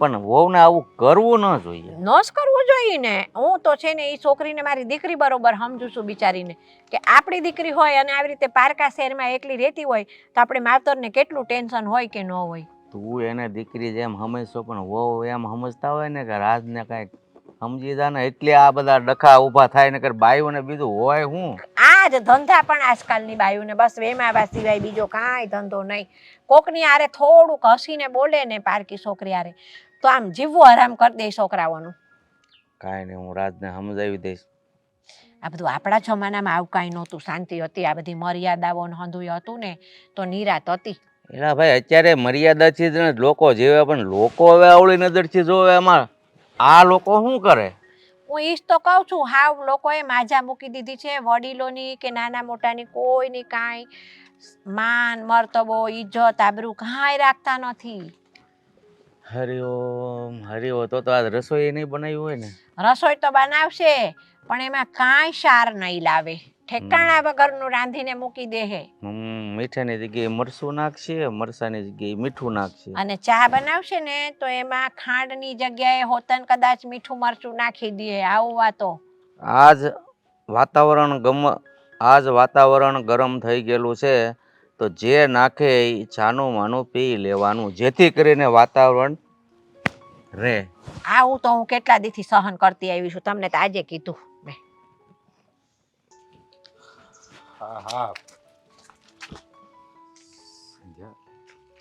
Speaker 5: પણ વહુને આવું કરવું ન જોઈએ.
Speaker 3: ન જ કરવું જોઈએ ને. હું તો છે ને એ છોકરીને મારી દીકરી બરોબર સમજુ છું બિચારીને, કે આપણી દીકરી હોય અને આવી રીતે પારકા શહેરમાં એકલી રહેતી હોય તો આપણે માવતરને કેટલું ટેન્શન હોય કે ન હોય.
Speaker 5: તું એને દીકરી જેમ સમજશો પણ વહુ એમ સમજતા હોય ને કે રાજને કાંઈક સમજી જા ને, એટલે આ બધા ડખા ઊભા થાય ને કે બાઈઓને બીજું હોય હું.
Speaker 3: આ જ ધંધા પણ આજકાલની બાયુને બસ વેમાવા સિવાય બીજો કાંઈ ધંધો નહીં. કોકની આરે થોડુંક હસીને બોલે ને પારકી છોકરી આરે તો આમ જીવવું હરામ કરી દે છોકરાઓનું.
Speaker 5: કાંઈ નહીં, હું રાજને સમજાવી દઈશ.
Speaker 3: આ બધું આપણા જમાનામાં આવું કાંઈ નહોતું, શાંતિ હતી. આ બધી મર્યાદાઓ હંધુય હતું ને તો નિરાત હતી.
Speaker 5: એલા ભાઈ, અત્યારે મર્યાદાથી જ લોકો જીવે, પણ લોકો હવે આવડી નજરથી જોવે. એમાં આ લોકો શું કરે?
Speaker 3: હું ઈ જ તો કહું છું, હાવ લોકોએ માજા મૂકી દીધી છે. વડીલોની કે નાના મોટાની કોઈની કાંઈ માન મર્તબો ઇજ્જત આબરૂ કાંઈ રાખતા નથી.
Speaker 5: હરિઓમ તો આજ રસોઈ નહીં બનાવી હોય ને?
Speaker 3: રસોઈ તો બનાવશે પણ એમાં કાંઈ સાર નહીં લાવે, ઠેકાણા વગરનું રાંધીને મૂકી દે હે.
Speaker 5: મીઠાની જગ્યાએ મરચું નાખશે, મરચાની જગ્યાએ મીઠું નાખશે.
Speaker 3: અને ચા બનાવશે ને તો એમાં ખાંડની જગ્યાએ હોતન કદાચ મીઠું મરચું નાખી દે. આવું વાતો. આજ વાતાવરણ ગરમ થઈ ગયેલું છે તો જે નાખે એ છાનું માનું પી લેવાનું, જેથી કરીને વાતાવરણ રહે. આવું તો હું કેટલા દીથી સહન કરતી આવી છું, તમને તો આજે કીધું મેં.
Speaker 2: હા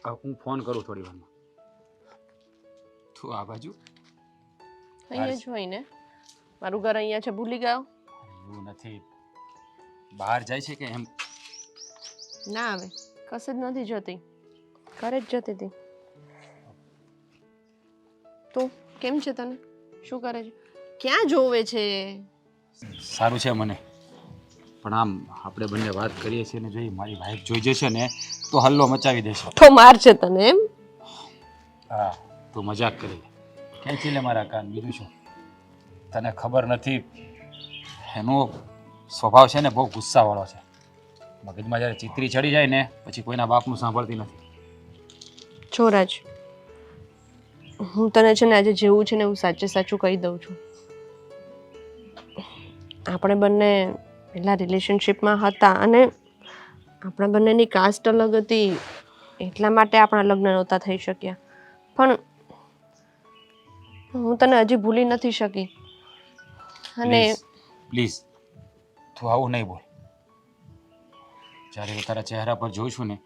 Speaker 2: હું ફોન કરું થોડી વારમાં. તું આ બાજુ?
Speaker 4: અહીંયા જ હોય ને, મારું ઘર અહીંયા છે, ભૂલી ગયો?
Speaker 2: એવું નથી, બહાર જાય છે કે એમ?
Speaker 4: ના આવે, કશે જ નથી જતી, ઘરે જ જતી હતી. તો કેમ છે તને? શું કરે છે? ક્યાં જોવે છે?
Speaker 2: સારું છે મને, પણ આમ આપણે બંને વાત કરીએ છીએ ને જો મારી વાઈફ જોઈ જશે ને તો હલ્લો મચાવી દેશે.
Speaker 4: તો માર છે તને એમ?
Speaker 2: હા, તું મજાક કરી ખેંચી લે મારા કાન, બીજું શું? તને ખબર નથી, એનો સ્વભાવ છે ને બહુ ગુસ્સાવાળો છે. મગજમાં જ્યારે ચિત્રી ચડી જાય ને પછી કોઈના બાપનું સાંભળતી નથી.
Speaker 4: છોરાજ, હું તને છે ને આજે જેવું છે ને હું સાચે સાચું કહી દઉં છું. આપણે બંને પહેલા રિલેશનશિપમાં હતા અને આપણા બંનેની કાસ્ટ અલગ હતી, એટલા માટે આપણા લગ્ન નહોતા થઈ શક્યા. પણ હું તને હજી ભૂલી નથી શકી. અને
Speaker 2: પ્લીઝ તું આવું નહીં બોલ. જ્યારે હું તારા ચહેરા પર જોઉં છું ને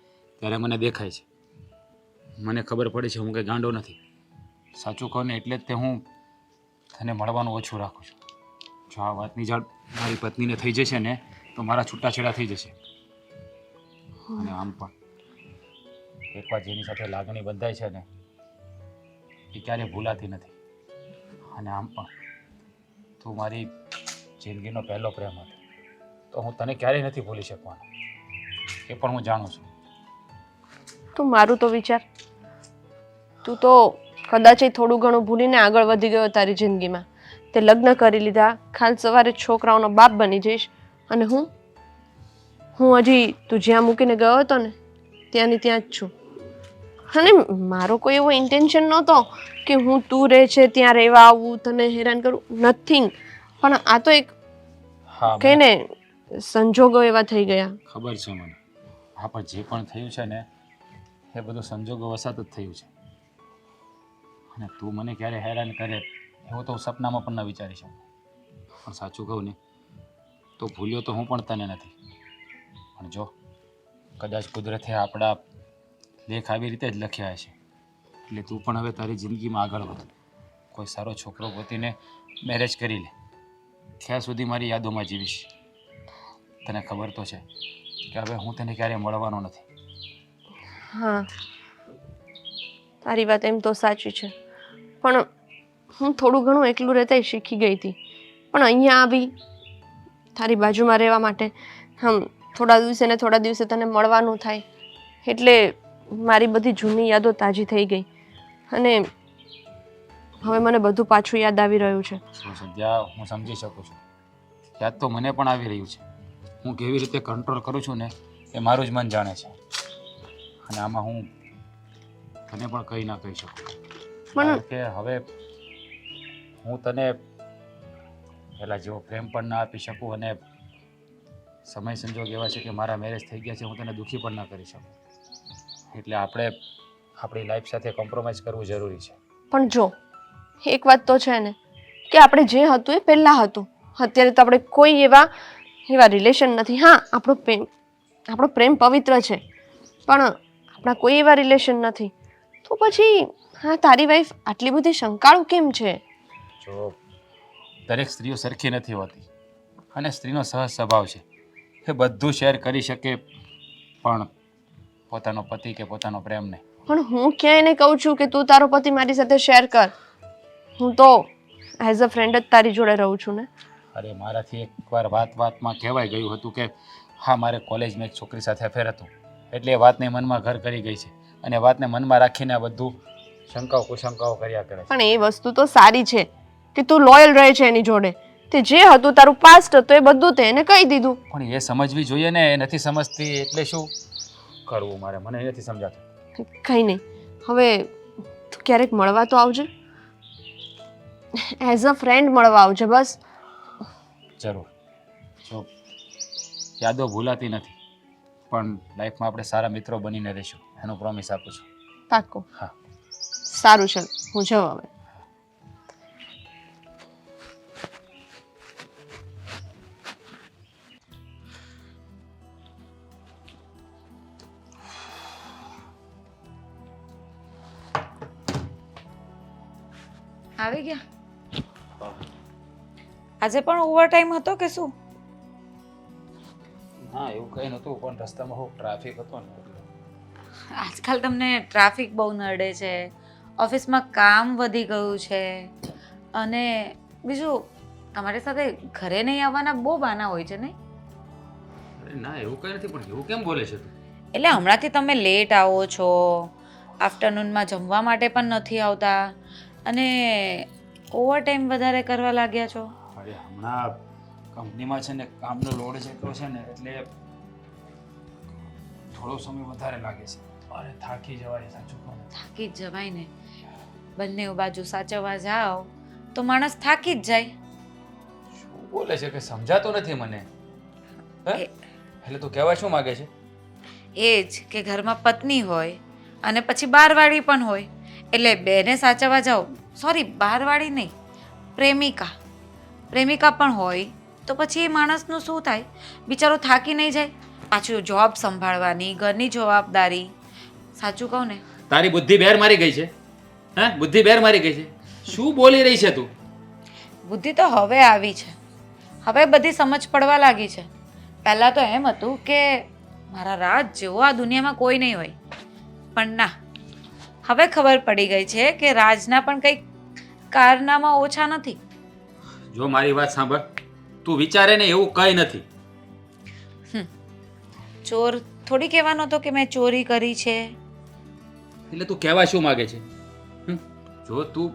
Speaker 2: ત્યારે મને દેખાય છે, મને ખબર પડે છે હું કંઈ ગાંડો નથી. સાચું કહું ને એટલે જ તે હું તને મળવાનું ઓછું રાખું છું. જો આ વાતની જાણ મારી પત્નીને થઈ જશે ને તો મારા છૂટાછેડા થઈ જશે. અને આમ પણ એકવાર જેની સાથે લાગણી બંધાય છે ને એ ક્યારેય ભૂલાતી નથી. અને આમ પણ તું મારી જિંદગીનો પહેલો પ્રેમ હતો, તો હું તને ક્યારેય નથી ભૂલી શકવાનો, એ પણ હું જાણું છું.
Speaker 4: તું મારું તો વિચાર, તું તો કદાચ થોડું ઘણું ભૂલીને આગળ વધી ગયો તારી જિંદગીમાં. તે લગ્ન કરી લીધા, કાલ સવારે છોકરાઓનો બાપ બની જઈશ અને હું હજી તું જ્યાં મૂકીને ગયો હતો ને ત્યાંની ત્યાં જ છું. અને મારો કોઈ એવો ઇન્ટેન્શન નહોતો કે હું તું રહે છે ત્યાં રહેવા આવું, તને હેરાન કરું, નથિંગ. પણ આ તો એક
Speaker 2: હા,
Speaker 4: કે ને સંજોગો એવા થઈ ગયા.
Speaker 2: ખબર છે મને. હા, પણ જે પણ થયું છે ને એ બધું સંજોગો વસાત જ થયું છે. અને તું મને ક્યારે હેરાન કરે એવું તો હું સપનામાં પણ ન વિચારી શકું. પણ સાચું કહું ને તો ભૂલ્યો તો હું પણ તને નથી. પણ જો કદાચ કુદરતે આપણા લેખ આવી રીતે જ લખ્યા છે, એટલે તું પણ હવે તારી જિંદગીમાં આગળ વધ. કોઈ સારો છોકરો ગોતીને મેરેજ કરી લે. ક્યાં સુધી મારી યાદોમાં જીવીશ? તને ખબર તો છે કે હવે હું તને ક્યારેય મળવાનો નથી.
Speaker 4: હા, તારી વાત એમ તો સાચી છે, પણ હું થોડું ઘણું એકલું રહેતા શીખી ગઈ હતી. પણ અહીંયા આવી તારી બાજુમાં રહેવા માટે થોડા દિવસે ને થોડા દિવસે તને મળવાનું થાય એટલે મારી બધી જૂની યાદો તાજી થઈ ગઈ અને હવે મને બધું પાછું યાદ આવી રહ્યું છે.
Speaker 2: સંધ્યા, હું સમજી શકું છું. યાદ તો મને પણ આવી રહ્યું છે. હું કેવી રીતે કંટ્રોલ કરું છું ને એ મારું જ મન જાણે છે. અને આમાં હું તને પણ કંઈ ના કહી શકું. કારણ કે હવે હું તને પહેલાં જેવો પ્રેમ પણ ના આપી શકું અને સમય સંજોગ એવા છે કે મારા મેરેજ થઈ ગયા છે, હું તને દુઃખી પણ ના કરી શકું. એટલે આપણે આપણી લાઈફ સાથે કોમ્પ્રોમાઇઝ કરવું જરૂરી છે.
Speaker 4: પણ જો એક વાત તો છે ને કે આપણે જે હતું એ પહેલાં હતું. અત્યારે તો આપણે કોઈ એવા રિલેશન નથી. હા, આપણો પ્રેમ પવિત્ર છે, પણ આપણા કોઈ એવા રિલેશન નથી. તો પછી હા, તારી વાઈફ આટલી બધી શંકાળુ કેમ છે?
Speaker 2: જો દરેક સ્ત્રીઓ સરખી નથી હોતી અને સ્ત્રીનો સહજ સ્વભાવ છે એ બધું શેર કરી શકે, પણ પોતાનો પતિ કે પોતાનો પ્રેમ નહીં.
Speaker 4: પણ હું ક્યાં એને કહું છું કે તું તારો પતિ મારી સાથે શેર કર? હું તો એઝ અ ફ્રેન્ડ જ તારી જોડે રહું છું ને.
Speaker 2: અરે, મારાથી એકવાર વાતમાં કહેવાય ગયું હતું કે હા, મારે કોલેજમાં એક છોકરી સાથે અફેર હતું, એટલે એ વાતને મનમાં ઘર કરી ગઈ છે અને વાતને મનમાં રાખીને આ બધું શંકાઓ કુશંકાઓ કર્યા કરે છે.
Speaker 4: પણ એ વસ્તુ તો સારી છે કે તું લોયલ રહે છે એની જોડે. તે જે હતું તારું પાસ્ટ હતું એ બધું તે એને કહી દીધું.
Speaker 2: પણ એ સમજવી જોઈએ ને, એ નથી સમજતી એટલે શું કરવું મારે? મને એ નથી સમજાતું.
Speaker 4: કંઈ નહીં, હવે તું ક્યારેક મળવા તો આવજે. એઝ અ ફ્રેન્ડ મળવા આવજે બસ.
Speaker 2: જરૂર. જો યાદો ભૂલાતી નથી, પણ લાઈફમાં આપણે સારા મિત્રો બનીને રહીશું એનો પ્રોમિસ આપું છું.
Speaker 4: પાક્કું.
Speaker 2: હા,
Speaker 4: સારું, ચાલ હું જાઉં હવે.
Speaker 1: આવી ગયા? આજે પણ ઓવર ટાઈમ હતો કે શું?
Speaker 2: ના એવું કંઈ નહોતું, પણ રસ્તામાં હું ટ્રાફિક હતો ને એટલે.
Speaker 1: આજકાલ તમને ટ્રાફિક બહુ નડે છે, ઓફિસમાં કામ વધી ગયું છે, અને બીજું તમારી સાથે ઘરે નહીં આવવાના બહુ બહાના હોય છે નહીં?
Speaker 2: અરે ના એવું કંઈ નથી, પણ એવું કેમ બોલે છે તું?
Speaker 1: એટલે હમણાંથી તમે લેટ આવો છો, આફ્ટરનૂનમાં જમવા માટે પણ નથી આવતા, અને ઓવર ટાઈમ વધારે કરવા લાગ્યા છો.
Speaker 2: અરે હમણાં કંપનીમાં છે ને કામનો લોડ જેટલો છે ને એટલે થોડો સમય વધારે લાગે છે. અરે થાકી જવાય, સાચું કહું ને.
Speaker 1: થાકી જ જવાય ને, બંને બાજુ સાચવવા જાઓ તો માણસ થાકી જ જાય.
Speaker 2: શું બોલે છે કે સમજાતું નથી મને? હે?
Speaker 1: એ-
Speaker 2: એટલે તું કહેવા શું માંગે છે?
Speaker 1: એ જ કે ઘરમાં પત્ની હોય અને પછી બારવાળી પણ હોય, એટલે બેને સાચવવા જાઓ. સોરી, બારવાળી નહીં, પ્રેમિકા પ્રેમિકા પણ હોય તો પછી એ માણસનું શું થાય? બિચારો થાકી નહીં જાય? પાછું જોબ સંભાળવાની, ઘરની જવાબદારી. સાચું કહું ને,
Speaker 2: તારી બુદ્ધિ બેર મારી ગઈ છે. હે? બુદ્ધિ બેર મારી ગઈ છે. શું બોલી રહી છે તું?
Speaker 1: બુદ્ધિ તો હવે આવી છે, હવે બધી સમજ પડવા લાગી છે. પહેલાં તો એમ હતું કે મારા રાજ જેવો આ દુનિયામાં કોઈ નહીં હોય, પણ ના, હવે ખબર પડી ગઈ છે કે રાજના પણ કંઈક કારનામાં ઓછા નથી.
Speaker 2: જો મારી વાત સાંભળ, તું વિચારે ને એવું કંઈ નથી.
Speaker 1: ચોર થોડી કહેવાનો હતો કે મેં ચોરી કરી છે.
Speaker 2: એટલે તું કહેવા શું માંગે છે? જો તું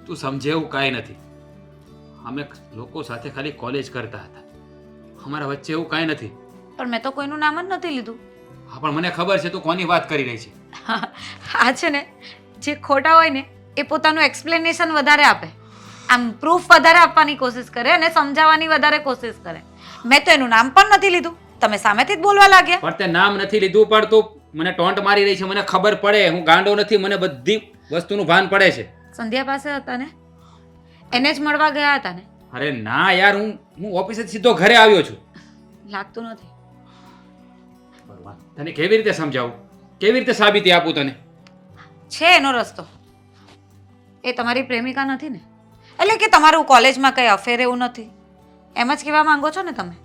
Speaker 2: તું સમજે એવું કાંઈ નથી. અમે લોકો સાથે ખાલી કોલેજ કરતા હતા, અમારા વચ્ચે એવું કાંઈ નથી.
Speaker 1: પણ મેં તો કોઈનું નામ જ નથી લીધું.
Speaker 2: હા પણ મને ખબર છે તું કોની વાત કરી રહી છે.
Speaker 1: આ છે ને, જે ખોટા હોય ને એ પોતાનું એક્સપ્લેનેશન વધારે આપે, આમ પ્રૂફ વધારે આપવાની કોશિશ કરે અને સમજાવવાની વધારે કોશિશ કરે. મેં તો એનું નામ પણ નથી લીધું, તમે સામેથી જ બોલવા લાગ્યા.
Speaker 2: પણ તે નામ નથી લીધું, પણ તું મને ટોન્ટ મારી રહી છે. મને ખબર પડે, હું ગાંડો નથી, મને બધી વસ્તુનું ભાન પડે છે.
Speaker 1: સંધ્યા પાસે હતા ને, એને જ મળવા ગયા હતા ને?
Speaker 2: અરે ના યાર, હું ઓફિસેથી સીધો ઘરે આવ્યો છું.
Speaker 1: લાગતું નથી.
Speaker 2: ભગવાન, તને કેવી રીતે સમજાવું, કેવી રીતે સાબિતી આપું તને?
Speaker 1: છે એનો રસ્તો. એ તમારી પ્રેમિકા નથી ને, એટલે કે તમારું કોલેજમાં કંઈ અફેર એવું નથી, એમ જ કહેવા માંગો છો ને તમે?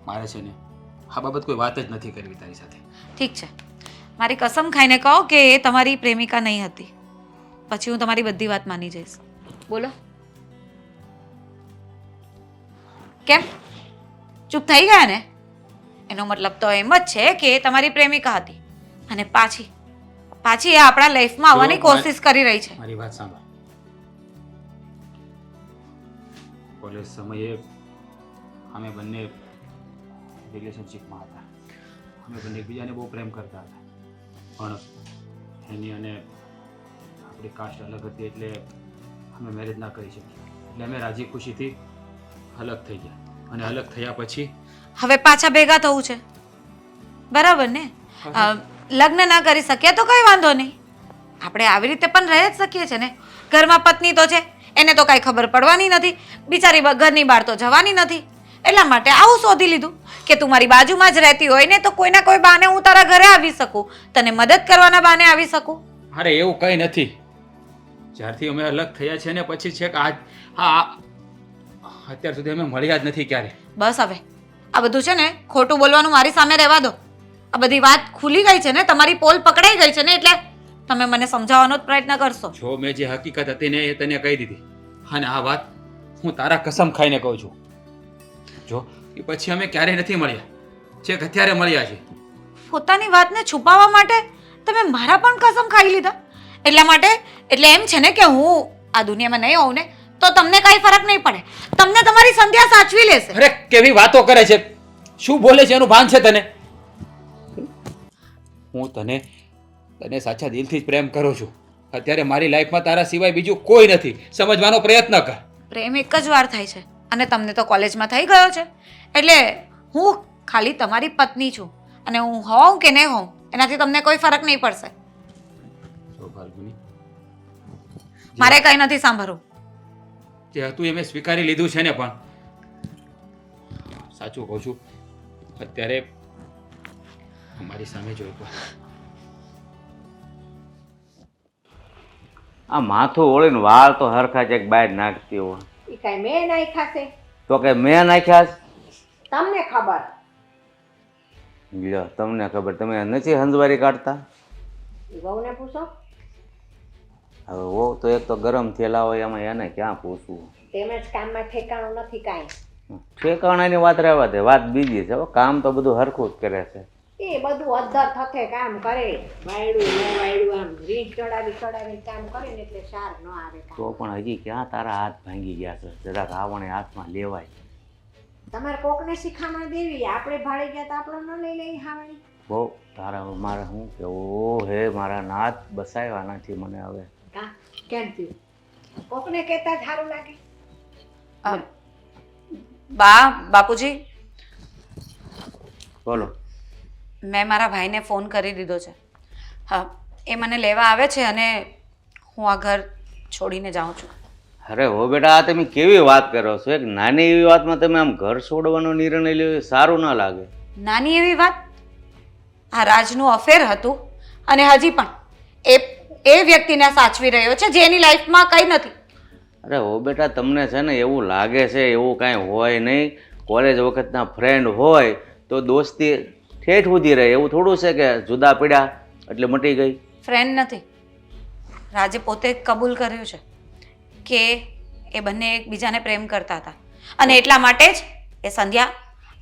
Speaker 2: મારે છે ને આ બાબત કોઈ વાત જ નથી કરવી તારી સાથે.
Speaker 1: ઠીક છે, મારી કસમ ખાઈને કહો કે એ તમારી પ્રેમિકા નહીં હતી, પછી હું તમારી બધી વાત માની જઈશ. બોલો, કેમ ચૂપ થઈ ગયા ને? એનો મતલબ તો એમ જ છે કે એ તમારી પ્રેમિકા હતી અને પાછી એ આપણા લાઈફમાં આવવાની કોશિશ કરી રહી છે.
Speaker 2: મારી વાત સાંભળ. કોલેજ સમયે અમે બંને રિલેશનશિપમાં હતા. અમે બંને એકબીજાને બહુ પ્રેમ કરતા હતા, પણ એની અને આપણી કાસ્ટ અલગ હતી એટલે અમે મેરેજ ના કરી શક્યા. એટલે અમે રાજી ખુશીથી અલગ થઈ ગયા, અને અલગ થયા પછી
Speaker 1: હવે પાછા ભેગા થવું છે, બરાબર ને? લગ્ન ના કરી શક્યા તો કઈ વાંધો નહીં, આપણે આવી રીતે પણ રહી જ શકીએ છીએ ને. ઘરમાં પત્ની તો છે, એને તો કાંઈ ખબર પડવાની નથી, બિચારી ઘરની બહાર તો જવાની નથી. એટલા માટે આવું શોધી લીધું કે તું મારી બાજુમાં જ રહેતી હોય ને તો કોઈના કોઈ બહાને હું તારા ઘરે આવી શકું, તને મદદ કરવાના બહાને આવી શકું.
Speaker 2: અરે એવું કંઈ નથી. જ્યારથી અમે અલગ થયા છે ને પછી છે કે અત્યાર સુધી અમે મળ્યા જ નથી ક્યારે.
Speaker 1: બસ હવે આ બધું છે ને ખોટું બોલવાનું મારી સામે રહેવા દો. આ બધી વાત ખુલી ગઈ છે ને, તમારી પોલ પકડાઈ ગઈ છે ને, એટલે તમે મને સમજાવવાનો જ પ્રયત્ન કરશો.
Speaker 2: જો મેં જે હકીકત હતી ને એ તને કહી દીધી, અને આ વાત હું તારા કસમ ખાઈને કહું છું. જો એ પછી અમે ક્યારેય નથી મળ્યા, છેક અત્યારે મળ્યા છે.
Speaker 1: પોતાની વાતને છુપાવવા માટે તમે મારા પણ કસમ ખાઈ લીધા. એટલા માટે એટલે એમ છે ને કે હું આ દુનિયામાં નહીં હોઉં ને તો તમને કાંઈ ફરક નહીં પડે, તમને તમારી સંધ્યા સાચવી લેશે.
Speaker 2: અરે કેવી વાતો કરે છે, શું બોલે છે એનું ભાન છે તને? હું તને સાચા દિલથી જ પ્રેમ કરું છું. અત્યારે મારી લાઈફમાં તારા સિવાય બીજું કોઈ નથી, સમજવાનો પ્રયત્ન કર.
Speaker 1: પ્રેમ એક જ વાર થાય છે અને તમને તો કોલેજમાં થઈ ગયો છે, એટલે હું ખાલી તમારી પત્ની છું, અને હું હોઉં કે નહીં હોઉં એનાથી તમને કોઈ ફરક નહીં પડશે.
Speaker 2: જો ફાલ્ગુની,
Speaker 1: મારે કંઈ નથી સાંભળવું.
Speaker 2: જે હતું એ મેં સ્વીકારી લીધું છે ને, પણ સાચું કહું છું, અત્યારે અમારી સામે જોઈ
Speaker 5: આ માથું ઓળીને વાળ તો હરખા ચેક બહાર નાખતી હોય
Speaker 3: એ કાંઈ મેં નાખ્યા છે?
Speaker 5: તો કે મેં નાખ્યા છે?
Speaker 3: તમને ખબર.
Speaker 5: લ્યો તમને ખબર, તમે નથી હંજવારી કાઢતા?
Speaker 3: ઈ વહુને પૂછો.
Speaker 5: હવે વો તો એક તો ગરમ થયેલા હોય, એમાં એને ક્યાં પૂછવું?
Speaker 3: તેમજ કામમાં ઠેકાણું નથી કાંઈ.
Speaker 5: ઠેકાણાની વાત રહેવા દે, વાત બીજી છે. હો, કામ તો બધું હરખું જ કરે છે.
Speaker 3: એ બધું અધર થથે કામ કરે, વાયડું ન વાયડું આમ રીંચ ચડાવી કામ કરે ને એટલે સાર ન આવે કામ.
Speaker 5: તો પણ હજી ક્યાં તારા હાથ ભાંગી ગયા છે? જરાક આવણે હાથમાં લેવાય.
Speaker 3: તમારે કોકને શીખામણ દેવી, આપણે ભાડે ગયા તો આપણે ન લઈ લઈ હાવણી.
Speaker 5: બહુ તારા મારે શું કેવું? હે મારા નાથ બસાવ્યા નથી મને હવે.
Speaker 3: હા, કેમ થયું? કોકને કહેતા જ સારું લાગે.
Speaker 1: બાપુજી,
Speaker 5: બોલો.
Speaker 1: મેં મારા ભાઈને ફોન કરી દીધો છે. હા, એ મને લેવા આવે છે અને હું આ ઘર છોડીને જાઉં છું.
Speaker 5: અરે હો બેટા, આ તમે કેવી વાત કરો છો? એક નાની એવી વાતમાં તમે આમ ઘર છોડવાનો નિર્ણય લ્યો, સારું ના લાગે.
Speaker 1: નાની એવી વાત? આ રાજનું અફેર હતું અને હજી પણ એ વ્યક્તિને સાચવી રહ્યો છે જેની લાઈફમાં કંઈ નથી.
Speaker 5: અરે હો બેટા, તમને છે ને એવું લાગે છે, એવું કાંઈ હોય નહીં. કોલેજ વખતના ફ્રેન્ડ હોય તો દોસ્તી ઠેઠ સુધી રહે. એવું થોડું છે કે જુદા પડ્યા એટલે મટી ગઈ.
Speaker 1: ફ્રેન્ડ નથી. રાજે પોતે કબૂલ કર્યું છે કે એ બંને એકબીજાને પ્રેમ કરતા હતા અને એટલા માટે જ એ સંધ્યા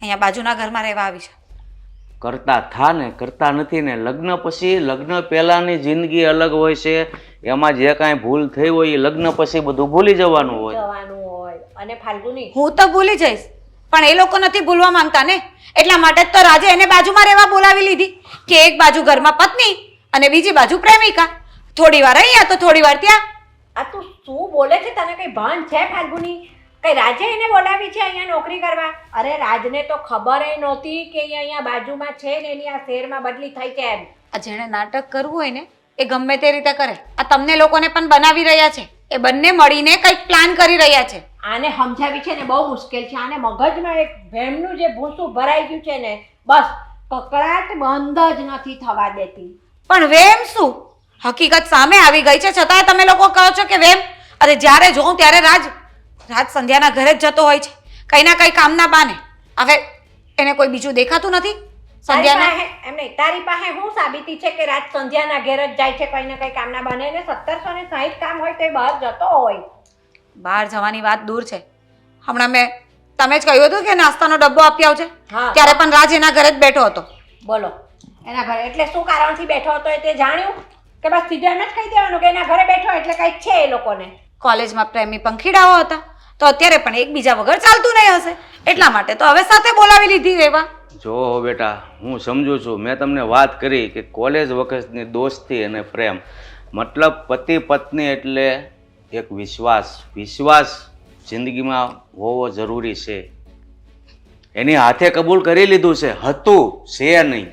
Speaker 1: અહીંયા બાજુના ઘરમાં રહેવા આવી છે.
Speaker 5: કરતા થા ને, કરતા નથી ને. લગ્ન પછી, લગ્ન પહેલાંની જિંદગી અલગ હોય છે. એમાં જે કાંઈ ભૂલ થઈ હોય એ લગ્ન પછી બધું ભૂલી જવાનું હોય.
Speaker 3: જવાનું હોય. અને ફાલ્ગુની,
Speaker 1: હું તો ભૂલી જઈશ પણ એ લોકો નથી ભૂલવા માંગતા ને, એટલા માટે જ તો રાજે એને બાજુમાં રહેવા બોલાવી લીધી કે એક બાજુ ઘરમાં પત્ની અને બીજી બાજુ પ્રેમિકા. થોડી વાર અહીંયા તો થોડી વાર ત્યાં.
Speaker 3: આ તું શું બોલે છે? તને કઈ ભાન છે ફાલ્ગુની? કઈ રાજે એને બોલાવી છે અહીંયા નોકરી કરવા? અરે રાજને તો ખબર ય નહોતી કે એ અહીંયા બાજુમાં છે ને એની આ શહેરમાં બદલી થઈ છે એમ.
Speaker 1: આ જેણે નાટક કરવું હોય ને એ ગમે તે રીતે કરે. આ તમને લોકોને પણ બનાવી રહ્યા છે. એ બંને મળીને કંઈક પ્લાન કરી રહ્યા છે.
Speaker 3: આને સમજાવી છે ને બહુ મુશ્કેલ છે. આને મગજમાં એક ભેમનું જે ભૂસું ભરાઈ ગયું છે ને, બસ કકળાટ બંધ જ નથી થવા દેતી.
Speaker 1: પણ વેમ શું? હકીકત સામે આવી ગઈ છે છતાંય તમે લોકો કહો છો કે વેમ. અરે જ્યારે જોઉં ત્યારે રાજ સંધ્યાના ઘરે જ જતો હોય છે કંઈ ના કંઈ કામના બાને. હવે એને કોઈ બીજું દેખાતું નથી સંધ્યાને?
Speaker 3: એમ નહીં, તારી પાસે શું સાબિતી છે કે રાજ સંધ્યાના ઘેર જ જાય છે કઈ ને કઈ કામના બને ને? 1760 કામ હોય તો એ બહાર જતો હોય.
Speaker 1: બહાર જવાની વાત દૂર છે. હમણાં તમે જ કહ્યું હતું કે નાસ્તાનો ડબ્બો આપી આવજે,
Speaker 3: હા,
Speaker 1: ત્યારે પણ રાજ એના ઘરે જ બેઠો હતો.
Speaker 3: બોલો એના ઘરે એટલે શું કારણથી બેઠો હતો એ તે જાણ્યું કે બસ સીધા એમ જ કહી દેવાનું કે એના ઘરે બેઠો એટલે કંઈક છે એ લોકોને?
Speaker 1: કોલેજમાં પ્રેમી પંખીડાઓ હતા તો અત્યારે પણ એકબીજા વગર ચાલતું નહીં હશે, એટલા માટે તો હવે સાથે બોલાવી લીધી રહેવા.
Speaker 5: જો બેટા, હું સમજુ છું. મેં તમને વાત કરી કે કોલેજ વખતની દોસ્તી અને પ્રેમ, મતલબ પતિ પત્ની એટલે એક વિશ્વાસ જિંદગીમાં હોવો જરૂરી છે. એની હાથે કબૂલ કરી લીધું છે, હતું છે નહીં.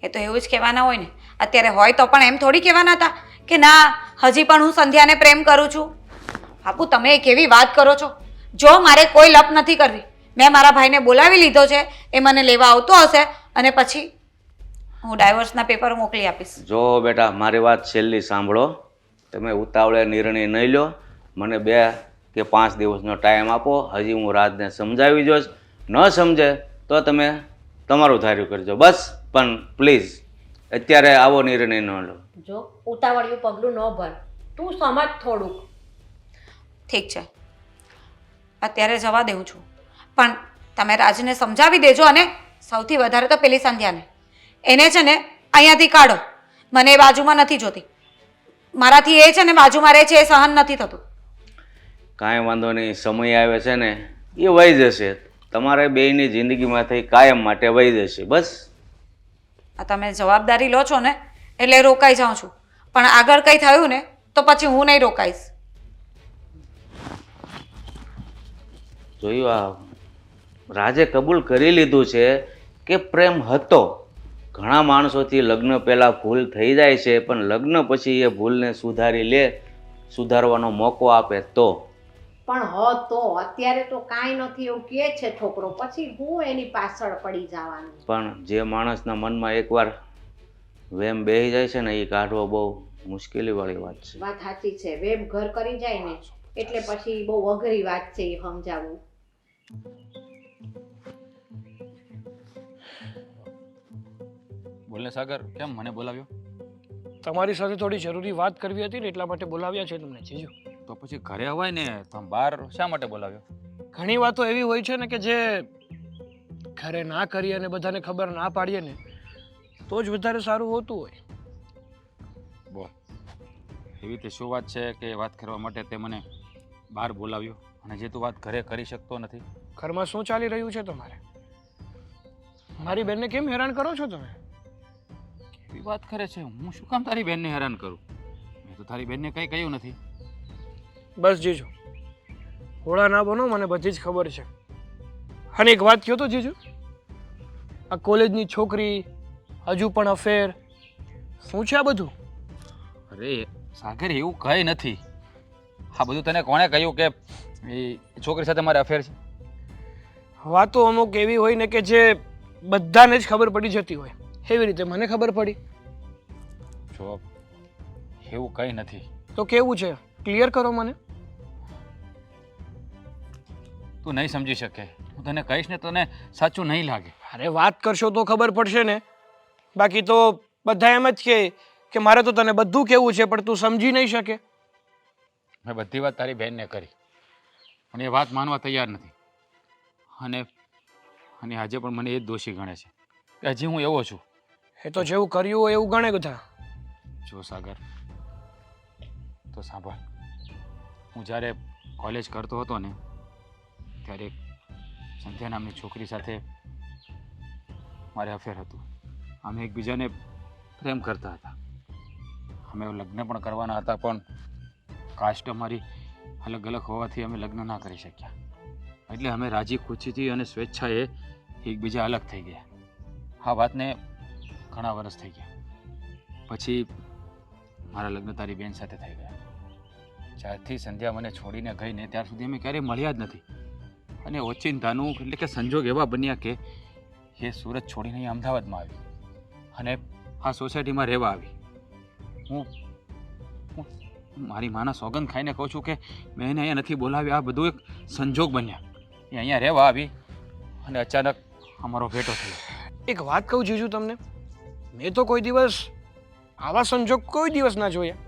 Speaker 1: એ તો એવું જ કહેવાના હોય ને. અત્યારે હોય તો પણ એમ થોડી કહેવાના હતા કે ના હજી પણ હું સંધ્યાને પ્રેમ કરું છું. બાપુ તમે કેવી વાત કરો છો? જો મારે કોઈ લપ નથી કરવી. મેં મારા ભાઈને બોલાવી લીધો છે, એ મને લેવા આવતો હશે અને પછી હું ડાયવોર્સના પેપર મોકલી આપીશ.
Speaker 5: જો બેટા, મારી વાત છેલ્લી સાંભળો. તમે ઉતાવળે નિર્ણય નહીં લો. મને 2 કે 5 દિવસનો ટાઈમ આપો. હજી હું રાજને સમજાવી જોઈશ. ન સમજે તો તમે તમારું ધાર્યું કરજો બસ. પણ પ્લીઝ અત્યારે આવો નિર્ણય ન લો.
Speaker 3: જો ઉતાવળિયું પગલું ન ભર, તું સમજ થોડુંક.
Speaker 1: ઠીક છે, અત્યારે જવા દઉં છું, પણ તમે રાજને સમજાવી દેજો અને સૌથી વધારે તો પેલી સંધ્યાને. એને છે ને અહીંયાથી કાઢો. મને એ બાજુમાં નથી જોતી. મારાથી એ છે ને બાજુમાં રહે છે એ સહન નથી થતું.
Speaker 5: કાંઈ વાંધો નહીં, સમય આવે છે ને એ વહી જશે. તમારે બેયની જિંદગીમાંથી કાયમ માટે વહી જશે બસ.
Speaker 1: આ તમે જવાબદારી લો છો ને એટલે રોકાઈ જાઉં છું, પણ આગળ કંઈ થયું ને તો પછી હું નહીં રોકાઈશ.
Speaker 5: જોયું, આ રાજે કબૂલ કરી લીધું છે કે પ્રેમ હતો. ઘણા માણસોથી લગ્ન પહેલાં ભૂલ થઈ જાય છે, પણ લગ્ન પછી એ ભૂલને સુધારી લે, સુધારવાનો મોકો આપે તો.
Speaker 3: પણ તો અત્યારે તો કાંઈ નથી એવું કહે છે છોકરો, પછી હું એની પાછળ પડી જવાનું.
Speaker 5: પણ જે માણસના મનમાં એકવાર વેમ બેસી જાય છે ને એ કાઢવો બહુ મુશ્કેલીવાળી વાત છે.
Speaker 3: વાત સાચી છે. વેબ ઘર કરી જાય ને એટલે પછી બહુ અઘરી વાત છે એ સમજાવવું.
Speaker 2: બોલને સાગર, કેમ મને બોલાવ્યો?
Speaker 6: તમારી સાથે થોડી જરૂરી વાત કરવી હતી ને એટલા માટે બોલાવ્યા છે તમને જીજુ.
Speaker 2: તો પછી ઘરે અવાય ને, તો બહાર શા માટે બોલાવ્યો?
Speaker 6: ઘણી વાતો એવી હોય છે ને કે જે ઘરે ના કરીએ અને બધાને ખબર ના પાડીએ ને તો જ વધારે સારું હોતું હોય.
Speaker 2: બોલ, એવી રીતે શું વાત છે કે વાત કરવા માટે તે મને બહાર બોલાવ્યો અને જે તું વાત ઘરે કરી શકતો નથી?
Speaker 6: ઘરમાં શું ચાલી રહ્યું છે તમારે? મારી બેનને કેમ હેરાન કરો છો તમે?
Speaker 2: એવી વાત કરે છે, હું શું કામ તારી બેનને હેરાન કરું? મેં તો તારી બેનને કંઈ કહ્યું નથી.
Speaker 6: બસ જીજુ, હોળા ના બનો, મને બધી જ ખબર છે. અને એક વાત કહો તો જીજુ, આ કોલેજની છોકરી, હજુ પણ અફેર, શું છે આ બધું?
Speaker 2: અરે સાગર, એવું કંઈ નથી. આ બધું તને કોણે કહ્યું કે એ છોકરી સાથે મારે અફેર છે?
Speaker 6: વાતો અમુક એવી હોય ને કે જે બધાને જ ખબર પડી જતી હોય. એવી રીતે મને ખબર પડી.
Speaker 2: જો એવું કંઈ નથી.
Speaker 6: તો કેવું છે, ક્લિયર કરો મને.
Speaker 2: તું નહીં સમજી શકે. હું તને કહીશ ને તને સાચું નહીં લાગે.
Speaker 6: અરે વાત કરશો તો ખબર પડશે ને. બાકી તો બધા એમ જ કે મારે તો તને બધું કેવું છે પણ તું સમજી નહીં શકે.
Speaker 2: મેં બધી વાત તારી બહેનને કરી પણ એ વાત માનવા તૈયાર નથી. અને આજે પણ મને એ જ દોષી ગણે છે કે હજી હું એવો છું.
Speaker 6: એ તો જેવું કર્યું હોય એવું ગણે બધા.
Speaker 2: જો સાગર, તો સાંભળ. હું જ્યારે કોલેજ કરતો હતો ને ત્યારે એક સંધ્યા નામની છોકરી સાથે મારે અફેર હતું. અમે એકબીજાને પ્રેમ કરતા હતા. અમે લગ્ન પણ કરવાના હતા પણ કાસ્ટ અમારી અલગ અલગ હોવાથી અમે લગ્ન ના કરી શક્યા. એટલે અમે રાજી ખુશીથી અને સ્વેચ્છાએ એકબીજા અલગ થઈ ગયા. આ વાતને ઘણા વર્ષ થઈ ગયા. પછી મારા લગ્ન તારી બેન સાથે થઈ ગયા. જ્યારથી સંધ્યા મને છોડીને ગઈ ને ત્યાર સુધી અમે ક્યારેય મળ્યા જ નથી. અને ઓચિંતાનું એટલે કે સંજોગ એવા બન્યા કે એ સુરત છોડીને અહીં અમદાવાદમાં આવી અને આ સોસાયટીમાં રહેવા આવી. હું મારી માના સોગંદ ખાઈને કહું છું કે મેં એને અહીંયા નથી બોલાવ્યા. આ બધું એક સંજોગ બન્યા. એ અહીંયા રહેવા આવી અને અચાનક અમારો ભેટો થયો.
Speaker 6: એક વાત કહું જીજુ તમને, મેં તો કોઈ દિવસ આવા સંજોગ કોઈ દિવસ ના જોયા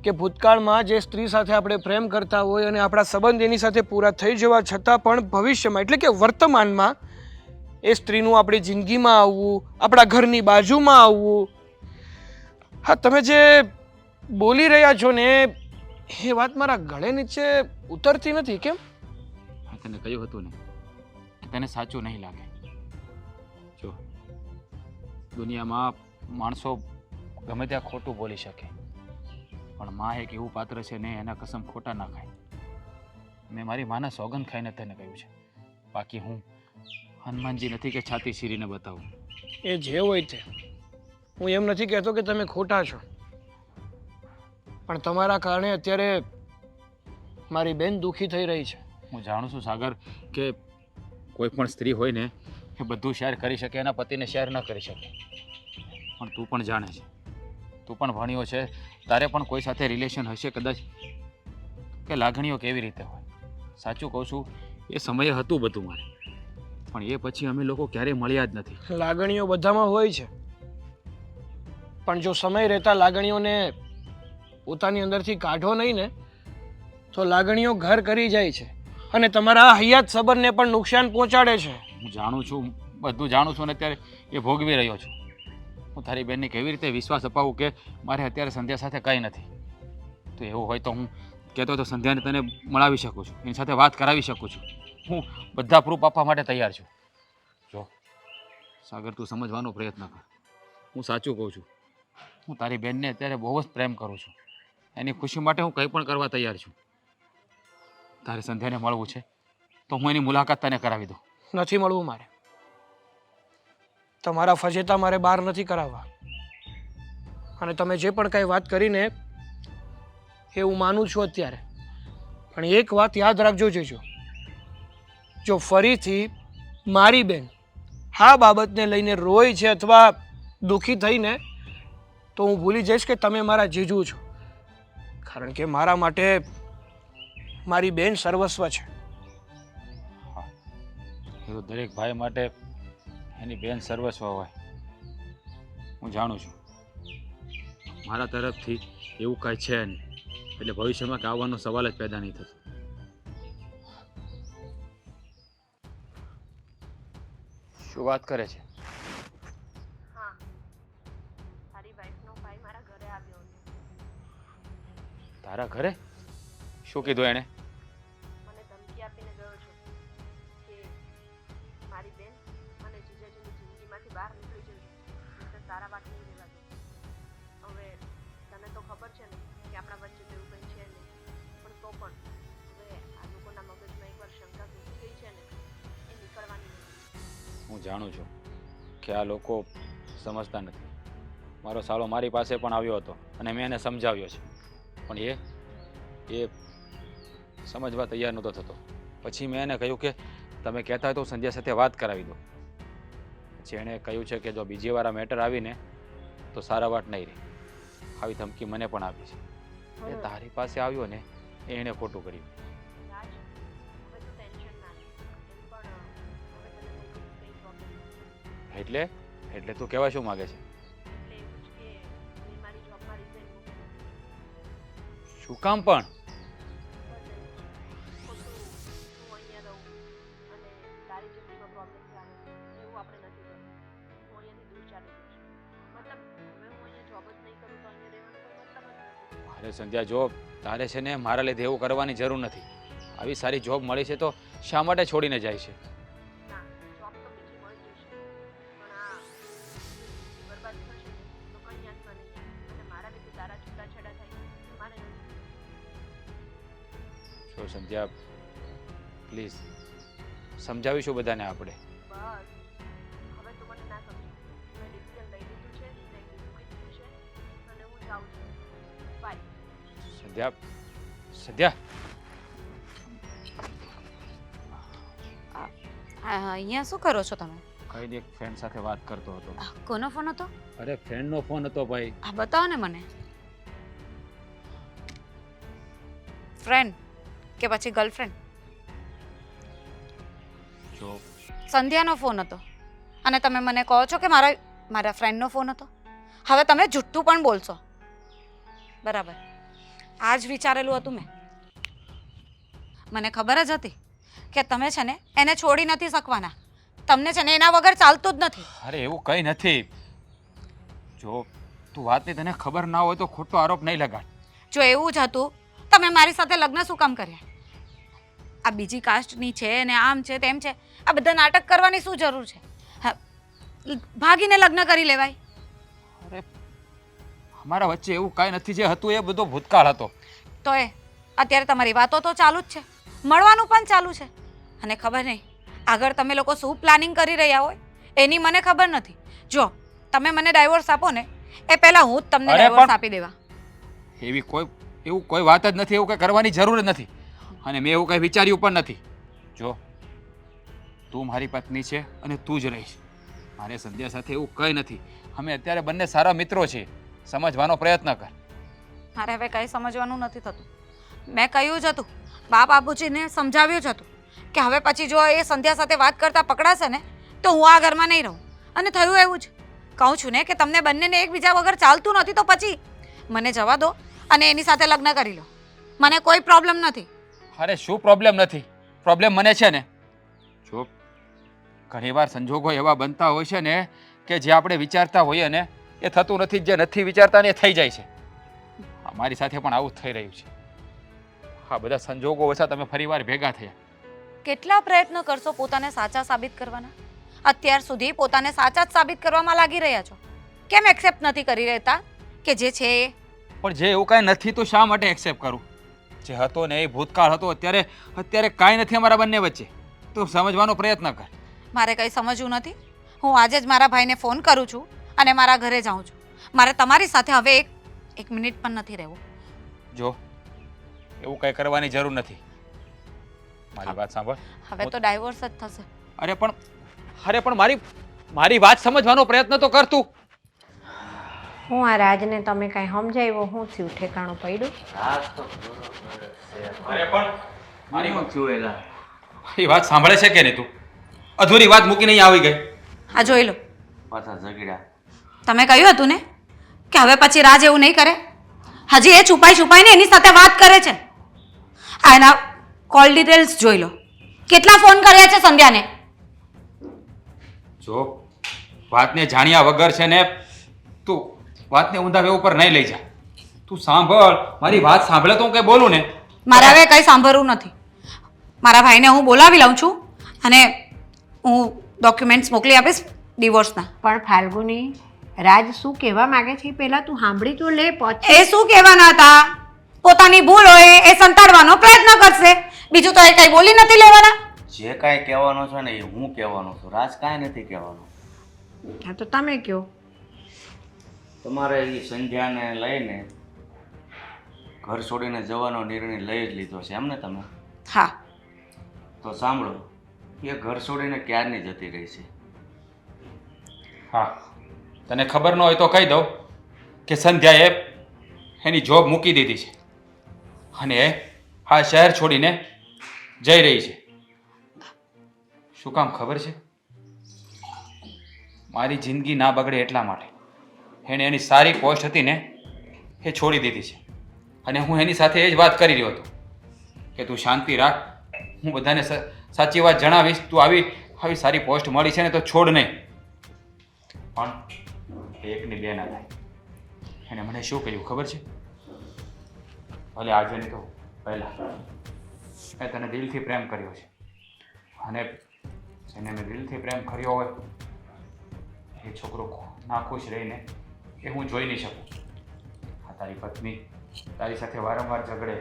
Speaker 6: કે ભૂતકાળમાં જે સ્ત્રી સાથે આપણે પ્રેમ કરતા હોય અને આપણા સંબંધ એની સાથે પૂરા થઈ જવા છતાં પણ ભવિષ્યમાં એટલે કે વર્તમાનમાં એ સ્ત્રીનું આપણી જિંદગીમાં આવવું, આપણા ઘરની બાજુમાં આવવું. હા, તમે જે બોલી રહ્યા છો ને એ વાત મારા ગળે નીચે ઉતરતી નથી. કેમ?
Speaker 2: તને કહ્યું હતું ને કે તને સાચું નહીં લાગે. જો દુનિયામાં માણસો ગમે ત્યાં ખોટું બોલી શકે પણ માં એક એવું પાત્ર છે ને એના કસમ ખોટા ના ખાય. મેં મારી માના સોગંદ ખાઈને તને કહ્યું છે. બાકી હું હનુમાનજી નથી કે છાતી ચીરીને બતાવું.
Speaker 6: એ જે હોય તે, હું એમ નથી કહેતો કે તમે ખોટા છો, પણ તમારા કારણે અત્યારે મારી બેન દુઃખી થઈ રહી છે.
Speaker 2: હું જાણું છું સાગર કે કોઈ પણ સ્ત્રી હોય ને એ બધું શેર કરી શકે, એના પતિને શેર ન કરી શકે. પણ તું પણ જાણે છે, તું પણ ભણ્યો છે, તારે પણ કોઈ સાથે રિલેશન હશે કદાચ કે લાગણીઓ કેવી રીતે હોય. સાચું કહું છું, એ સમયે હતું બધું મારે પણ એ પછી અમે લોકો ક્યારેય મળ્યા જ નથી.
Speaker 6: લાગણીઓ બધામાં હોય છે પણ જો સમય રહેતા લાગણીઓને પોતાની અંદરથી કાઢો નહીં ને તો લાગણીઓ ઘર કરી જાય છે અને તમારા હયાત સંબંધને પણ નુકસાન પહોંચાડે છે.
Speaker 2: હું જાણું છું, બધું જાણું છું અને અત્યારે એ ભોગવી રહ્યો છું. હું તારી બેનને કેવી રીતે વિશ્વાસ અપાવું કે મારે અત્યારે સંધ્યા સાથે કંઈ નથી. તો એવું હોય તો હું કહેતો તો સંધ્યાને તને મળાવી શકું છું, એની સાથે વાત કરાવી શકું છું. હું બધા પ્રૂફ આપવા માટે તૈયાર છું. જો સાગર, તું સમજવાનો પ્રયત્ન કર. હું સાચું કહું છું, હું તારી બેનને અત્યારે બહુ જ પ્રેમ કરું છું. એની ખુશી માટે હું કંઈ પણ કરવા તૈયાર છું. તારે સંધ્યાને મળવું છે તો હું એની મુલાકાત તને કરાવી દઉં.
Speaker 6: નથી મળવું મારે. તમારા ફજેતા મારે બહાર નથી કરાવવા. અને તમે જે પણ કાંઈ વાત કરીને એ હું માનું છું અત્યારે, પણ એક વાત યાદ રાખજો જીજુ, જો ફરીથી મારી બેન આ બાબતને લઈને રોય છે અથવા દુઃખી થઈને તો હું ભૂલી જઈશ કે તમે મારા જીજુ છો. કારણ કે મારા માટે મારી બેન સર્વસ્વ છે.
Speaker 2: એ તો દરેક ભાઈ માટે એની બેન સર્વસ્વ હોય. હું જાણું છું મારા તરફથી એવું કાંઈ છે નહીં, એટલે ભવિષ્યમાં આવવાનો સવાલ જ પેદા નહીં થતો. શું વાત કરે છે?
Speaker 4: હા, તારી વાઈફનો ભાઈ મારા ઘરે આવ્યો હતો.
Speaker 2: તારા ઘરે? શું કીધું એણે?
Speaker 4: મને ધમકી આપીને ગયો છે કે મારી બેન અને જીજાજીની જિંદગીમાંથી બહાર નીકળી જશે, એટલે તારા વાત નહીં રહેવા દે. હવે તને તો ખબર છે ને કે આપણા વચ્ચે તો એવું કંઈ છે નહીં, પણ તો પણ હવે આ લોકોના મગજમાં એકવાર શંકા ઘૂસી ગઈ છે ને, એ નીકળવાની નથી.
Speaker 2: હું જાણું છું કે આ લોકો સમજતા નથી. મારો સાળો મારી પાસે પણ આવ્યો હતો અને મેં એને સમજાવ્યો છે, પણ એ સમજવા તૈયાર નહોતો થતો. પછી મેં એને કહ્યું કે તમે કહેતા હોય તો સંધ્યા સાથે વાત કરાવી દો. પછી એણે કહ્યું છે કે જો બીજી વાર આ મેટર આવીને તો સારા વાત નહીં રહે. આવી ધમકી મને પણ આપી છે. એ તારી પાસે આવ્યો ને એ એણે ખોટું કર્યું.
Speaker 4: રાજ, હવે તું ટેન્શન ના લે. એમ પણ હવે તને કંઈ પ્રોબ્લેમ નથી.
Speaker 2: એટલે તું કહેવા શું માગે છે?
Speaker 4: એટલે એવું જ કે મેં મારી જોબમાં રિઝાઇન મૂકી.
Speaker 2: શું કામ પણ?
Speaker 4: ખોટું હું અહીંયા રહું અને તારી જિંદગીમાં પ્રોબ્લેમ આવે એવું આપણે નથી કરવું. હું અહીંયાથી દૂર ચાલી જઈશ. મતલબ હવે હું અહીંયા જોબ જ નહીં કરું તો અહીંયા રહેવાનો કોઈ મતલબ જ નથી.
Speaker 2: અરે સંધ્યા, જો તારે છે ને મારા લીધે એવું કરવાની જરૂર નથી. આવી સારી જોબ મળી છે તો શા માટે છોડીને જાય છે?
Speaker 4: ના, જોબ તો બીજી મળી જશે, પણ આ જિંદગી બરબાદ થશે ને તો કંઈ યાદમાં નહીં આવે. અને મારા લીધે તારા છૂટાછેડા થાય એ મારે નથી.
Speaker 2: જો સંધ્યા, પ્લીઝ સમજાવીશું બધાને આપણે.
Speaker 4: બસ હવે તું મને ના સમજ. મેં ડિસિઝન લઈ લીધું છે, મેં મૂકી દીધું છે અને હું જાઉં છું. બાય.
Speaker 2: સંધ્યા,
Speaker 1: અહીંયા શું કરો છો તમે?
Speaker 2: કઈ દે, એક ફ્રેન્ડ સાથે વાત કરતો હતો.
Speaker 1: કોનો ફોન હતો?
Speaker 2: અરે ફ્રેન્ડનો ફોન હતો ભાઈ.
Speaker 1: આ બતાવો ને મને. ફ્રેન્ડ કે પછી ગર્લફ્રેન્ડ?
Speaker 2: જો
Speaker 1: સંધ્યાનો ફોન હતો અને તમે મને કહો છો કે મારા ફ્રેન્ડનો ફોન હતો. હવે તમે જુઠ્ઠું પણ બોલશો. બરાબર, આ જ વિચારેલું હતું મેં. મને ખબર જ હતી કે તમે છે ને એને છોડી નથી શકવાના. તમને છે ને એના વગર ચાલતું જ નથી.
Speaker 2: અરે એવું કંઈ નથી. જો તું વાતની તને ખબર ના હોય તો ખોટો આરોપ નહીં લગાડ.
Speaker 1: જો એવું જ હતું તમે મારી સાથે લગ્ન શું કામ કર્યા? આ બીજી કાસ્ટની છે ને આમ છે તેમ છે, આ બધા નાટક કરવાની શું જરૂર છે? હા, ભાગીને લગ્ન કરી લેવાય.
Speaker 2: અરે અમારા વચ્ચે એવું કાંઈ નથી. જે હતું એ બધો ભૂતકાળ હતો.
Speaker 1: તો અત્યારે તમારી વાતો તો ચાલુ જ છે, મળવાનું પણ ચાલુ છે. અને ખબર નહીં આગળ તમે લોકો શું પ્લાનિંગ કરી રહ્યા હોય એની મને ખબર નથી. જો તમે મને ડાયવોર્સ આપો ને એ પહેલાં હું જ તમને ડાયવોર્સ આપી દેવા.
Speaker 2: એવું કોઈ વાત જ નથી. એવું કંઈ કરવાની જરૂર જ નથી અને મેં એવું કંઈ વિચાર્યું પણ નથી. જો તું મારી પત્ની છે અને તું જ રહીશ. મારે સંધ્યા સાથે એવું કંઈ નથી. અમે અત્યારે બંને સારા મિત્રો છીએ. સમજવાનો પ્રયત્ન કર.
Speaker 1: મારે હવે કંઈ સમજવાનું નથી થતું. મેં કહ્યું જ હતું, બાપ બાપુજીને સમજાવ્યું જ હતું કે હવે પછી જો એ સંધ્યા સાથે વાત કરતા પકડાશે ને તો હું આ ઘરમાં નહીં રહું. અને થયું એવું જ. કહું છું ને કે તમને બંનેને એકબીજા વગર ચાલતું નથી તો પછી મને જવા દો અને એની સાથે લગ્ન કરી લો. મને કોઈ પ્રોબ્લેમ નથી.
Speaker 2: અરે શું પ્રોબ્લેમ નથી? પ્રોબ્લેમ મને છે ને. જો ઘણીવાર સંજોગો એવા બનતા હોય છે ને કે જે આપણે વિચારતા હોઈએ ને એ થતું નથી. જે નથી વિચારતા ને એ થઈ જાય છે. અમારી સાથે પણ આવું જ થઈ રહ્યું છે. આ બધા સંજોગો ઓછા તમે ફરીવાર ભેગા થયા.
Speaker 1: કેટલા પ્રયત્ન કરશો પોતાને સાચા સાબિત કરવાના? અત્યાર સુધી પોતાને સાચા જ સાબિત કરવામાં લાગી રહ્યા છો. કેમ એક્સેપ્ટ નથી કરી રહેતા કે જે છે એ?
Speaker 2: પણ જે એવું કાંઈ નથી તો શા માટે એક્સેપ્ટ કરું? જે હતો ને એ ભૂતકાળ હતો. અત્યારે કાંઈ નથી અમારા બંને વચ્ચે. તું સમજવાનો પ્રયત્ન કર.
Speaker 1: મારે કંઈ સમજવું નથી. હું આજે જ મારા ભાઈને ફોન કરું છું અને મારા ઘરે જાઉં છું. મારે તમારી સાથે હવે એક મિનિટ પણ નથી રહેવું.
Speaker 2: જો એવું કંઈ કરવાની જરૂર નથી. મારી વાત સાંભળ.
Speaker 1: હવે તો ડાયવોર્સ જ થશે.
Speaker 2: અરે પણ મારી વાત સમજવાનો પ્રયત્ન તો કર તું.
Speaker 3: હું આ રાજને તમે કાંઈ સમજાવ્યો હું થયું ઠેકાણું પડ્યું?
Speaker 5: રાજ તો બરોબર છે.
Speaker 2: અરે પણ મારી
Speaker 5: શું થયું એલા?
Speaker 2: એ વાત સાંભળે છે કે નહીં તું? અધૂરી વાત મૂકીને અહીં આવી ગઈ.
Speaker 1: આ જોઈ લો,
Speaker 5: પાછા ઝઘડ્યા.
Speaker 1: તમે કહ્યું હતું ને કે હવે પછી રાજ એવું નહીં કરે. હજી એ છુપાઈને એની સાથે વાત કરે છે. આ એના કોલ ડિટેલ્સ જોઈ લો, કેટલા ફોન કર્યા છે સંધ્યાને.
Speaker 2: જો વાતને જાણ્યા વગર છે ને તું વાતને ઊંધા વેવ ઉપર નહીં લઈ જા. તું સાંભળ, મારી વાત સાંભળે તો હું કંઈ બોલું ને.
Speaker 1: મારે હવે કંઈ સાંભળવું નથી. મારા ભાઈને હું બોલાવી લઉં છું અને હું ડોક્યુમેન્ટ્સ મોકલી આપીશ ડિવોર્સના.
Speaker 3: પણ ફાલ્ગુની, રાજ શું કહેવા માંગે છે પહેલાં તું સાંભળી તો લે પછી.
Speaker 1: એ શું કહેવાના હતા? પોતાની ભૂલ હોય એ સંતાડવાનો પ્રયત્ન કરશે, બીજું તો એ કંઈ બોલી નથી લેવાના.
Speaker 5: જે કાંઈ કહેવાનું છે ને એ હું કહેવાનો છું. રાજ કાંઈ નથી કહેવાનું.
Speaker 3: હા તો તમે કહો.
Speaker 5: તમારે એ સંધ્યાને લઈને ઘર છોડીને જવાનો નિર્ણય લઈ જ લીધો છે એમ ને તમે?
Speaker 1: હા,
Speaker 5: તો સાંભળો, એ ઘર છોડીને ક્યારની જતી રહી છે.
Speaker 2: હા, તને ખબર ન હોય તો કહી દઉં કે સંધ્યાએ એની જોબ મૂકી દીધી છે અને એ આ શહેર છોડીને જઈ રહી છે. શું કામ ખબર છે? મારી જિંદગી ના બગડે એટલા માટે. એણે એની સારી પોસ્ટ હતી ને એ છોડી દીધી છે અને હું એની સાથે એ જ વાત કરી રહ્યો હતો કે તું શાંતિ રાખ, હું બધાને સાચી વાત જણાવીશ. તું આવી સારી પોસ્ટ મળી છે ને તો છોડ નહીં. પણ એકની બે ના થાય. એને મને શું કહ્યું ખબર છે? ભલે આજે નહીં તો પહેલાં મેં તને દિલથી પ્રેમ કર્યો છે અને જેને મેં દિલથી પ્રેમ કર્યો હોય એ છોકરો ના ખુશ રહીને એ હું જોઈ નહીં શકું. આ તારી પત્ની તારી સાથે વારંવાર ઝઘડે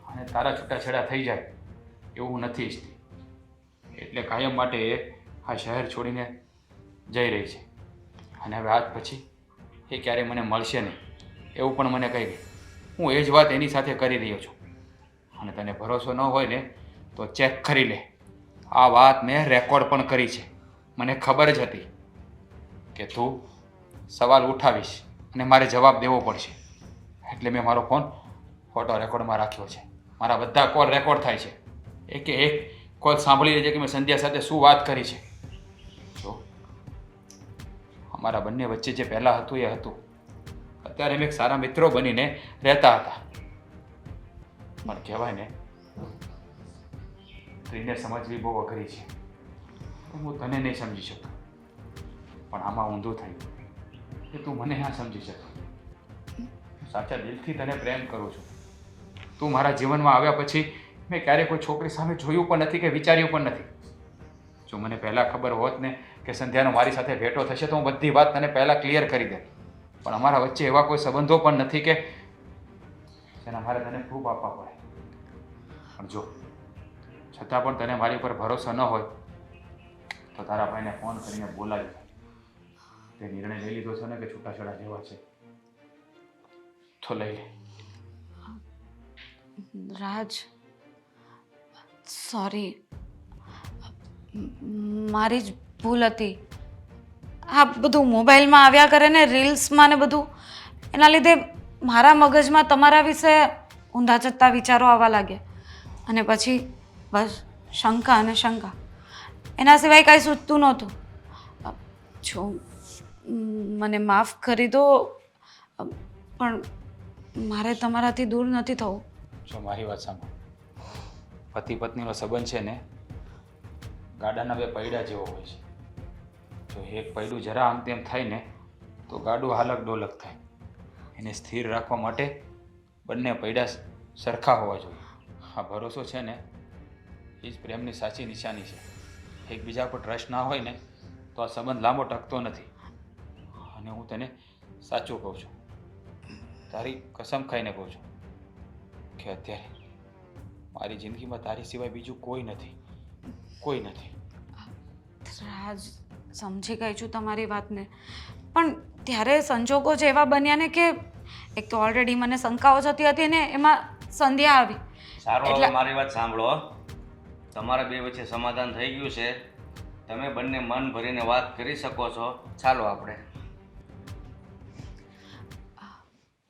Speaker 2: અને તારા છૂટાછેડા થઈ જાય એવું હું નથી ઈચ્છતી. એટલે કાયમ માટે એ આ શહેર છોડીને જઈ રહી છે અને હવે આજ પછી એ ક્યારેય મને મળશે નહીં એવું પણ મને કહી ગઈ. હું એ જ વાત એની સાથે કરી રહ્યો છું અને તને ભરોસો ન હોય ને તો ચેક કરી લે. આ વાત મેં રેકોર્ડ પણ કરી છે. મને ખબર જ હતી કે તું સવાલ ઉઠાવીશ અને મારે જવાબ દેવો પડશે એટલે મેં મારો ફોન ફોટો રેકોર્ડમાં રાખ્યો છે. મારા બધા કોલ રેકોર્ડ થાય છે. એકે એક કોલ સાંભળી લેજે કે મેં સંધ્યા સાથે શું વાત કરી છે. જો અમારા બંને વચ્ચે જે પહેલાં હતું એ હતું. અત્યારે અમે એક સારા મિત્રો બનીને રહેતા હતા. પણ કહેવાય ને સ્ત્રીને સમજવી બહુ અઘરી છે. હું તને નહીં સમજી શકું પણ આમાં ઊંધું થયું કે તું મને ના સમજી શકે. હું સાચા દિલથી તને પ્રેમ કરું છું. તું મારા જીવનમાં આવ્યા પછી મેં ક્યારેય કોઈ છોકરી સામે જોયું પણ નથી કે વિચાર્યું પણ નથી. જો મને પહેલાં ખબર હોત ને કે સંધ્યાનો મારી સાથે ભેટો થશે તો હું બધી વાત તને પહેલાં ક્લિયર કરી દે. પણ અમારા વચ્ચે એવા કોઈ સંબંધો પણ નથી કે જેના મારે તને પ્રૂફ આપવા પડે. પણ જો છતાં પણ તને મારી ઉપર ભરોસો ન હોય તો તારા ભાઈને ફોન કરીને બોલાવી દે. તે નિર્ણય લઈ લીધો છે ને કે છૂટાછેડા જેવા છે તો લઈ લે.
Speaker 1: રાજ, સોરી, મારી જ ભૂલ હતી. આ બધું મોબાઈલમાં આવ્યા કરે ને રીલ્સમાં ને બધું, એના લીધે મારા મગજમાં તમારા વિશે ઊંધા ચત્તા વિચારો આવવા લાગ્યા અને પછી બસ શંકા અને શંકા, એના સિવાય કાંઈ સૂચતું નહોતું. જો મને માફ કરી દો પણ મારે તમારાથી દૂર નથી થવું.
Speaker 2: જો મારી વાત સાંભળ, પતિ પત્નીનો સંબંધ છે ને ગાડાના બે પૈડા જેવો હોય છે. જો એક પૈડું જરા આમ તેમ થાય ને તો ગાડું હાલક ડોલક થાય. એને સ્થિર રાખવા માટે બંને પૈડા સરખા હોવા જોઈએ. આ ભરોસો છે ને એ જ પ્રેમની સાચી નિશાની છે. એકબીજા પર ટ્રસ્ટ ના હોય ને તો આ સંબંધ લાંબો ટકતો નથી. અને હું તને સાચું કહું છું, તારી કસમ ખાઈને કહું છું કે અત્યારે મારી જિંદગીમાં તારી સિવાય બીજું કોઈ નથી, કોઈ નથી.
Speaker 1: રાજ, સમજી ગઈ છું તમારી વાતને, પણ ત્યારે સંજોગો જ એવા બન્યા ને કે એક તો ઓલરેડી મને શંકાઓ જતી હતી ને એમાં સંધ્યા આવી.
Speaker 5: સારું,
Speaker 1: એટલે-
Speaker 5: હવે મારી વાત સાંભળો. તમારા બે વચ્ચે સમાધાન થઈ ગયું છે. તમે બંને મન ભરીને વાત કરી શકો છો. ચાલો આપણે